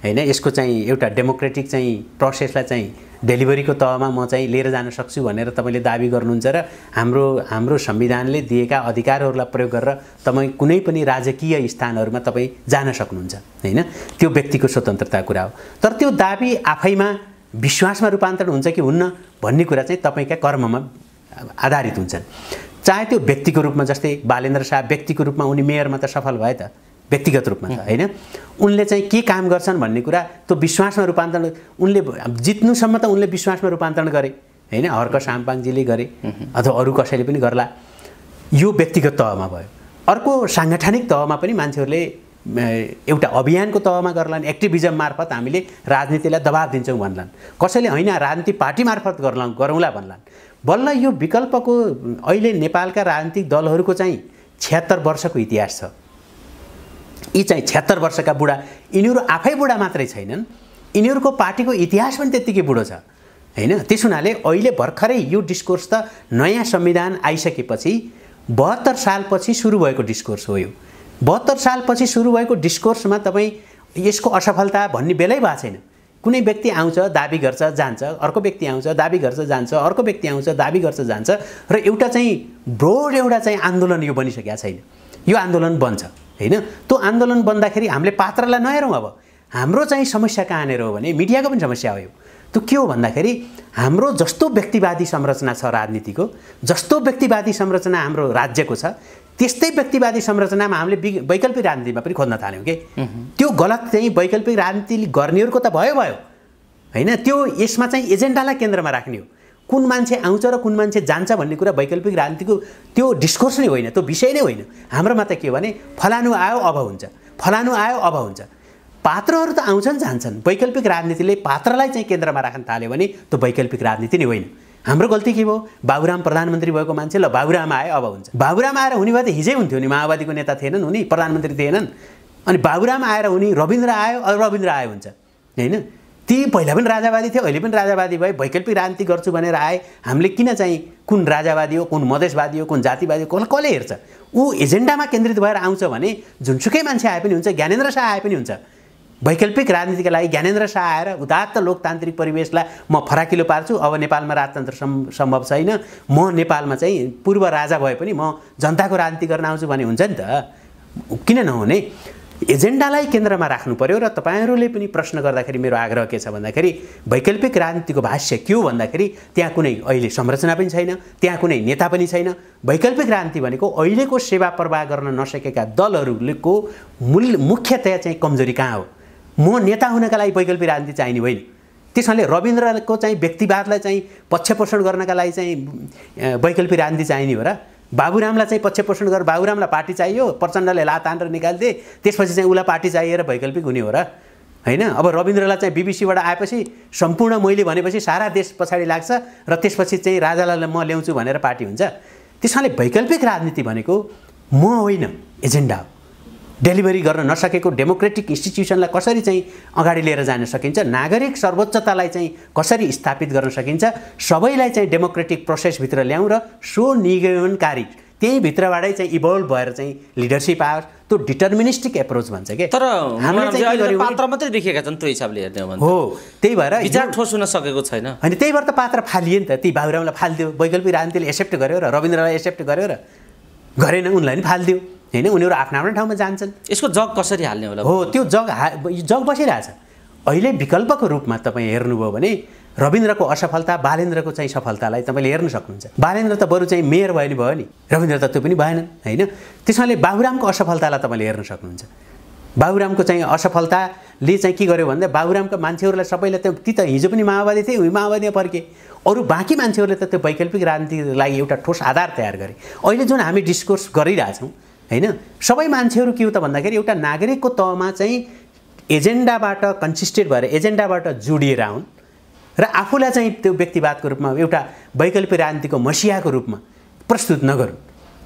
हैन, यसको चाहिँ एउटा डेमोक्रेटिक चाहिँ प्रोसेसलाई चाहिँ डेलिभरीको तहमा म चाहिँ लिएर जान सक्छु भनेर तपाईले दाबी गर्नुहुन्छ र हाम्रो संविधानले दिएका अधिकारहरूलाई प्रयोग गरेर तपाईँ कुनै पनि राजकीय स्थानहरूमा तपाईँ जान सक्नुहुन्छ हैन। त्यो व्यक्तिको स्वतन्त्रताको कुरा हो। तर त्यो दाबी आफैमा विश्वासमा रूपान्तरण हुन्छ कि हुन्न भन्ने कुरा चाहिँ तपाईका कर्ममा आधारित हुन्छन्। चाहे त्यो व्यक्तिको रूपमा, जस्तै बालेन्द्र शाह व्यक्तिको रूपमा उनी मेयरमा त सफल भए त, व्यक्तिगत रूपमा त हैन, उनले चाहिँ के काम गर्छन् भन्ने कुरा त्यो विश्वासमा रूपान्तरण, उनले जित्नुसम्म त उनले विश्वासमा रूपान्तरण गरे हैन, हर्क साम्पाङजीले गरे अथवा अरू कसैले पनि गर्ला। यो व्यक्तिगत तहमा भयो। अर्को सांगठनिक तहमा पनि मान्छेहरूले एउटा अभियानको तहमा गर्लान्, एक्टिभिजम मार्फत हामीले राजनीतिलाई दबाब दिन्छौँ भन्लान्, कसैले होइन राजनीति पार्टी मार्फत गरौँला भन्लान्। बल्ल यो विकल्पको अहिले नेपालका राजनीतिक दलहरूको चाहिँ 76 वर्षको इतिहास छ। यी चाहिँ 76 वर्षका बुढा, यिनीहरू आफै बुढा मात्रै छैनन्, यिनीहरूको पार्टीको इतिहास पनि त्यत्तिकै बुढो छ हैन। त्यस हुनाले अहिले भर्खरै यो डिस्कोर्स त नयाँ संविधान आइसकेपछि 72 सालपछि सुरु भएको डिस्कोर्स हो। यो 72 सालपछि सुरु भएको डिस्कोर्समा तपाईँ यसको असफलता भन्ने बेलै भएको छैन। कुनै व्यक्ति आउँछ, दाबी गर्छ, जान्छ, अर्को व्यक्ति आउँछ, दाबी गर्छ, जान्छ, अर्को व्यक्ति आउँछ, दाबी गर्छ, जान्छ, र एउटा चाहिँ ब्रोड एउटा चाहिँ आन्दोलन यो बनिसकेको छैन। यो आन्दोलन बन्छ हैन। त्यो आन्दोलन बन्दाखेरि हामीले पात्रलाई नहेरौँ। अब हाम्रो चाहिँ समस्या कहाँनिर हो भने मिडियाको पनि समस्या हो। त्यो के हो भन्दाखेरि हाम्रो जस्तो व्यक्तिवादी संरचना छ राजनीतिको, जस्तो व्यक्तिवादी संरचना हाम्रो राज्यको छ, त्यस्तै व्यक्तिवादी संरचनामा हामीले वैकल्पिक राजनीतिमा पनि खोज्न थाल्यौँ के। त्यो गलत चाहिँ वैकल्पिक राजनीति गर्नेहरूको त भयो हैन। त्यो यसमा चाहिँ एजेन्डालाई केन्द्रमा राख्ने हो। कुन मान्छे आउँछ र कुन मान्छे जान्छ भन्ने कुरा वैकल्पिक राजनीतिको त्यो डिस्कोर्स नै होइन, त्यो विषय नै होइन। हाम्रोमा त के भने फलानु आयो अब हुन्छ, फलानु आयो अब हुन्छ। पात्रहरू त आउँछन् जान्छन्। वैकल्पिक राजनीतिले पात्रलाई चाहिँ केन्द्रमा राख्न थाल्यो भने त्यो वैकल्पिक राजनीति नै होइन। हाम्रो गल्ती के भयो? बाबुराम प्रधानमन्त्री भएको मान्छे, ल बाबुराम आयो अब हुन्छ। बाबुराम आएर हुने भए त हिजै हुन्थ्यो नि, माओवादीको नेता थिएनन् उनी, प्रधानमन्त्री थिएनन्। अनि बाबुराम आएर हुने, रविन्द्र आयो अब रविन्द्र आयो हुन्छ हैन। ती पहिला पनि राजावादी थियो, अहिले पनि राजावादी भए, वैकल्पिक राजनीति गर्छु भनेर आए। हामीले किन चाहिँ कुन राजावादी हो, कुन मधेसवादी हो, कुन जातिवादी हो, कसले हेर्छ? ऊ एजेन्डामा केन्द्रित भएर आउँछ भने जुनसुकै मान्छे आए पनि हुन्छ, ज्ञानेन्द्र शाह आए पनि हुन्छ। वैकल्पिक राजनीतिका लागि ज्ञानेन्द्र शाह आएर उदात्त लोकतान्त्रिक परिवेशलाई म फराकिलो पार्छु, अब नेपालमा राजतन्त्र सम्भव छैन, म नेपालमा चाहिँ पूर्व राजा भए पनि म जनताको राजनीति गर्न आउँछु भने हुन्छ नि त। किन नहुने? एजेन्डालाई केन्द्रमा राख्नु पर्यो। र तपाईहरुले पनि प्रश्न गर्दाखेरि मेरो आग्रह के छ भन्दाखेरि वैकल्पिक राजनीतिको भाष्य के हो भन्दाखेरि त्यहाँ कुनै अहिले संरचना पनि छैन, त्यहाँ कुनै नेता पनि छैन। वैकल्पिक राजनीति भनेको अहिलेको सेवा प्रवाह गर्न नसकेका दलहरूको मुख्यतया चाहिँ कमजोरी कहाँ हो? म नेता हुनका लागि वैकल्पिक राजनीति चाहिने होइन। त्यसैले रविन्द्रको चाहिँ व्यक्तिवादलाई चाहिँ पक्षपोषण गर्नका लागि चाहिँ वैकल्पिक राजनीति चाहिने हो र? बाबुरामलाई चाहिँ पक्षपोषण गरेर बाबुरामलाई पार्टी चाहियो, प्रचण्डले लात हानेर निकाल्दिए, त्यसपछि चाहिँ उसलाई पार्टी चाहिएर वैकल्पिक हुने हो र? हैन। अब रविन्द्रलाई चाहिँ बीबीसीबाट आएपछि सम्पूर्ण मैले भनेपछि सारा देश पछाडि लाग्छ र त्यसपछि चाहिँ राजालाई म ल्याउँछु भनेर पार्टी हुन्छ। त्यसैले वैकल्पिक राजनीति भनेको म होइन, एजेन्डा हो। डेलिभरी गर्न नसकेको डेमोक्रेटिक इन्स्टिट्युसनलाई कसरी चाहिँ अगाडि लिएर जान सकिन्छ, नागरिक सर्वोच्चतालाई चाहिँ कसरी स्थापित गर्न सकिन्छ, सबैलाई चाहिँ डेमोक्रेटिक प्रोसेसभित्र ल्याउँ र स्वनिगमनकारी त्यही भित्रबाटै चाहिँ इभल्भ भएर चाहिँ लिडरसिप आओस्, त्यो डिटर्मिनिस्टिक एप्रोच भन्छ के। तर पात्र मात्रै देखिएका छन् त्यो हिसाबले हेर्ने हो भने हो, त्यही भएर विचार ठोस हुन सकेको छैन। अनि त्यही भएर त पात्र फालिए नि त। ती बाबुरामलाई फालिदियो, वैकल्पिक राजनीतिले एक्सेप्ट गर्यो र रविन्द्रलाई एक्सेप्ट गर्यो र गरेन उनलाई पनि फालिदियो हैन। उनीहरू आफ्नो आफ्नो ठाउँमा जान्छन्। यसको जग कसरी हाल्ने होला? हो, त्यो जग बसिरहेछ। अहिले विकल्पको रूपमा तपाईँ हेर्नुभयो भने रविन्द्रको असफलता, बालेन्द्रको चाहिँ सफलतालाई तपाईँले हेर्न सक्नुहुन्छ। बालेन्द्र त बरु चाहिँ मेयर भयो नि भयो नि, रविन्द्र त त्यो पनि भएन हैन। त्यसैले बाबुरामको असफलतालाई तपाईँले हेर्न सक्नुहुन्छ। बाबुरामको चाहिँ असफलताले चाहिँ के गर्यो भन्दा बाबुरामका मान्छेहरूलाई सबैलाई त्यो ती त हिजो पनि माओवादी थिए, माओवादीमा फर्के। अरू बाँकी मान्छेहरूले त त्यो वैकल्पिक राजनीतिको लागि एउटा ठोस आधार तयार गरे। अहिले जुन हामी डिस्कोर्स गरिरहेछौँ हैन, सबै मान्छेहरू के हो त भन्दाखेरि एउटा नागरिकको तहमा चाहिँ एजेन्डाबाट कन्सिस्टेन्ट भएर एजेन्डाबाट जोडिएर आउन् र आफूलाई चाहिँ त्यो व्यक्तिवादको रूपमा एउटा वैकल्पिक राजनीतिको मसियाको रूपमा प्रस्तुत नगरून्।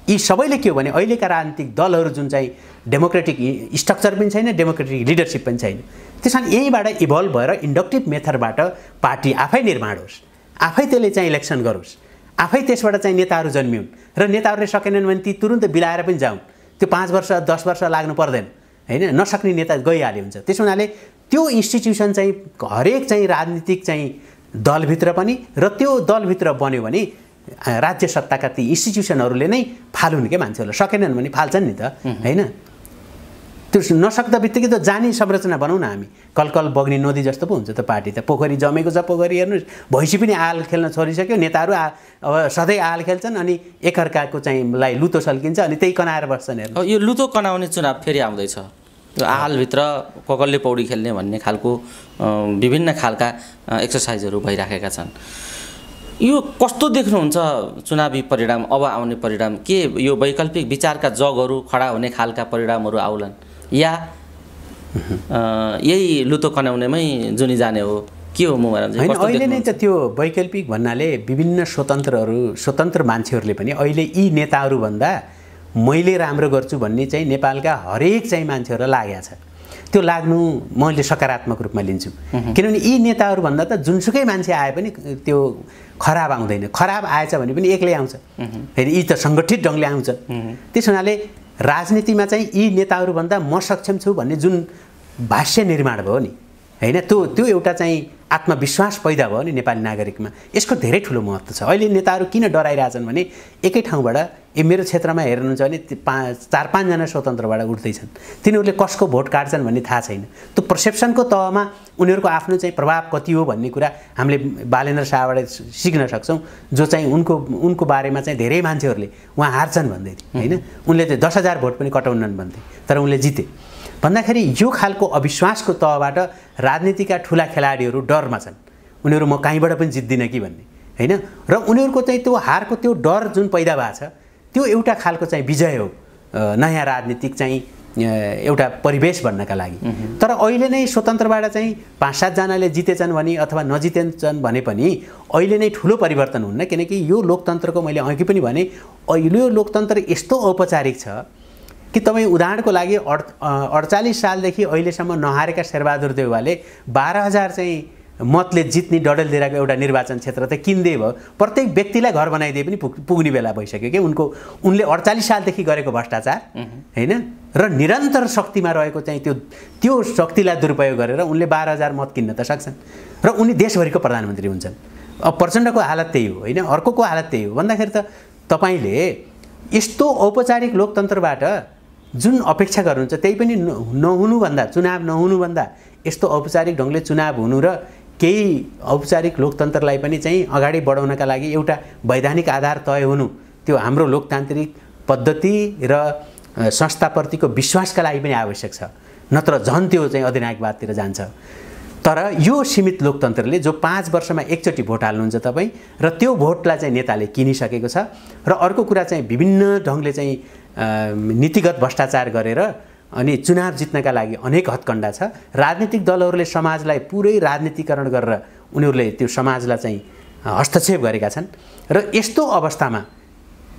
यी सबैले के हो भने अहिलेका राजनीतिक दलहरू जुन चाहिँ डेमोक्रेटिक स्ट्रक्चर पनि छैन, डेमोक्रेटिक लिडरसिप पनि छैन। त्यसैले यहीँबाट इभल्भ भएर इन्डक्टिभ मेथडबाट पार्टी आफै निर्माण होस्, आफै त्यसले चाहिँ इलेक्सन गरोस्, आफै त्यसबाट चाहिँ नेताहरू जन्मिउन् र नेताहरूले सकेनन् भने ती तुरुन्त बिलाएर पनि जाउन्। त्यो 5 वर्ष 10 वर्ष लाग्नु पर्दैन हैन। नसक्ने नेता गइहाल्यो हुन्छ। त्यस हुनाले त्यो इन्स्टिट्युसन चाहिँ हरेक चाहिँ राजनीतिक चाहिँ दलभित्र पनि र त्यो दलभित्र बन्यो भने राज्य सत्ताका ती इन्स्टिट्युसनहरूले नै फालुन् के मान्छेहरूलाई। सकेनन् भने फाल्छन् नि त हैन। त्यो नसक्दा बित्तिकै त जाने संरचना बनाउँ न हामी। कलकल बग्ने नदी जस्तो पो हुन्छ त पार्टी त। पोखरी जमेको छ, पोखरी हेर्नुहोस्, भैँसी पनि आल खेल्न छोडिसक्यो, नेताहरू अब सधैँ आल खेल्छन् अनि एकअर्काको चाहिँ लाई लुतो सल्किन्छ अनि त्यही कनाएर बस्छन्। हेर्नु यो लुतो कनाउने चुनाव फेरि आउँदैछ। यो आलभित्र ककलले पौडी खेल्ने भन्ने खालको विभिन्न खालका एक्सर्साइजहरू भइराखेका छन्। यो कस्तो देख्नुहुन्छ चुनावी परिणाम, अब आउने परिणाम? के यो वैकल्पिक विचारका जगहरू खडा हुने खालका परिणामहरू आउलान् या यही लुतो कनाउनेमै जुनी जाने हो? के हो मुमाराम? अहिले नै त त्यो वैकल्पिक भन्नाले विभिन्न स्वतन्त्र मान्छेहरूले पनि अहिले यी नेताहरूभन्दा मैले राम्रो गर्छु भन्ने चाहिँ नेपालका हरेक चाहिँ मान्छेहरूलाई लागेको छ। त्यो लाग्नु मैले सकारात्मक रूपमा लिन्छु। किनभने यी नेताहरूभन्दा त जुनसुकै मान्छे आए पनि त्यो खराब आउँदैन। खराब आएछ भने पनि एक्लै आउँछ फेरि, यी त सङ्गठित ढङ्गले आउँछ। त्यस हुनाले राजनीतिमा चाहिँ यी नेताहरूभन्दा म सक्षम छु भन्ने जुन भाष्य निर्माण भयो नि हैन, त्यो एउटा चाहिँ आत्मविश्वास पैदा भयो नि नेपाली नागरिकमा। यसको धेरै ठुलो महत्त्व छ। अहिले नेताहरू किन डराइरहेछन् भने एकै ठाउँबाट मेरो क्षेत्रमा हेर्नुहुन्छ भने 4-5 जना स्वतन्त्रबाट उठ्दैछन्। तिनीहरूले कसको भोट काट्छन् भन्ने थाहा छैन। त्यो पर्सेप्सनको तहमा उनीहरूको आफ्नो चाहिँ प्रभाव कति हो भन्ने कुरा हामीले बालेन्द्र शाहबाट सिक्न सक्छौँ, जो चाहिँ उनको बारेमा चाहिँ धेरै मान्छेहरूले उहाँ हार्छन् भन्दै थिए हैन। उनले चाहिँ 10,000 भोट पनि कटाउनन् भन्थे, तर उनले जिते। भन्दाखेरि यो खालको अविश्वासको तहबाट राजनीतिका ठुला खेलाडीहरू डरमा छन्। उनीहरू म कहीँबाट पनि जित्दिनँ कि भन्ने हैन। र उनीहरूको चाहिँ त्यो हारको त्यो डर जुन पैदा भएको छ त्यो एउटा खालको चाहिँ विजय हो नयाँ राजनीतिक चाहिँ एउटा परिवेश बन्नका लागि। तर अहिले नै स्वतन्त्रबाट चाहिँ 5-7 जनाले जितेछन् भने अथवा नजितेछन् भने पनि अहिले नै ठुलो परिवर्तन हुन्न। किनकि यो लोकतन्त्रको मैले अघि पनि भने अहिले यो लोकतन्त्र यस्तो औपचारिक छ कि तपाईँ उदाहरणको लागि 48 सालदेखि अहिलेसम्म नहारेका शेरबहादुर देउवाले 12,000 चाहिँ मतले जित्ने डडेलधुराको एउटा निर्वाचन क्षेत्र त किन्दै भयो। प्रत्येक व्यक्तिलाई घर बनाइदिए पनि पुग्ने बेला भइसक्यो कि उनले 48 सालदेखि गरेको भ्रष्टाचार हैन र निरन्तर शक्तिमा रहेको चाहिँ त्यो शक्तिलाई दुरुपयोग गरेर उनले 12,000 मत किन्न त सक्छन् र उनी देशभरिको प्रधानमन्त्री हुन्छन्। अब प्रचण्डको हालत त्यही हो हैन, अर्कोको हालत त्यही हो भन्दाखेरि त तपाईँले यस्तो औपचारिक लोकतन्त्रबाट जुन अपेक्षा गर्नुहुन्छ त्यही पनि नहुनुभन्दा, चुनाव नहुनुभन्दा यस्तो औपचारिक ढङ्गले चुनाव हुनु र केही औपचारिक लोकतन्त्रलाई पनि चाहिँ अगाडि बढाउनका लागि एउटा वैधानिक आधार तय हुनु त्यो हाम्रो लोकतान्त्रिक पद्धति र संस्थाप्रतिको विश्वासका लागि पनि आवश्यक छ। नत्र झन् त्यो चाहिँ अधिनायकवादतिर जान्छ। तर यो सीमित लोकतन्त्रले जो 5 वर्षमा एकचोटि भोट हाल्नुहुन्छ तपाईँ र त्यो भोटलाई चाहिँ नेताले किनिसकेको छ। र अर्को कुरा चाहिँ विभिन्न ढङ्गले चाहिँ नीतिगत भ्रष्टाचार गरेर अनि चुनाव जित्नका लागि अनेक हत्कण्डा छ। राजनीतिक दलहरूले समाजलाई पुरै राजनीतिकरण गरेर उनीहरूले त्यो समाजलाई चाहिँ हस्तक्षेप गरेका छन् र यस्तो अवस्थामा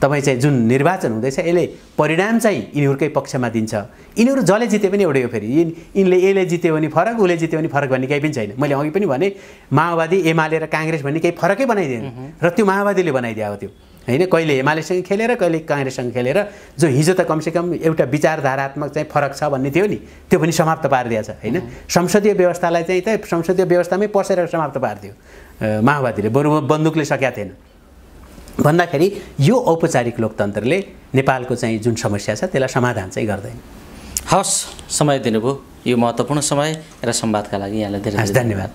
तपाईँ चाहिँ जुन निर्वाचन हुँदैछ यसले परिणाम चाहिँ यिनीहरूकै पक्षमा दिन्छ। यिनीहरू जसले जिते पनि एउटै हो। फेरि यिनले यसले जित्यो भने फरक, उसले जित्यो भने फरक भन्ने केही पनि छैन। मैले अघि पनि भने माओवादी एमाले र काङ्ग्रेस भन्ने केही फरकै बनाइदिएन र त्यो माओवादीले बनाइदिएको हो त्यो होइन। कहिले एमालेसँग खेलेर कहिले काङ्ग्रेससँग खेलेर जो हिजो त कमसेकम एउटा विचारधारात्मक चाहिँ फरक छ भन्ने थियो नि त्यो पनि समाप्त पारिदिएको छ होइन। संसदीय व्यवस्थालाई चाहिँ त संसदीय व्यवस्थामै पसेर समाप्त पारिदियो माओवादीले, बरु बन्दुकले सकेका थिएन भन्दाखेरि यो औपचारिक लोकतन्त्रले नेपालको चाहिँ जुन समस्या छ त्यसलाई समाधान चाहिँ गर्दैन। हवस्, समय दिनुभयो, यो महत्त्वपूर्ण समय र संवादका लागि यहाँलाई धेरै धन्यवाद।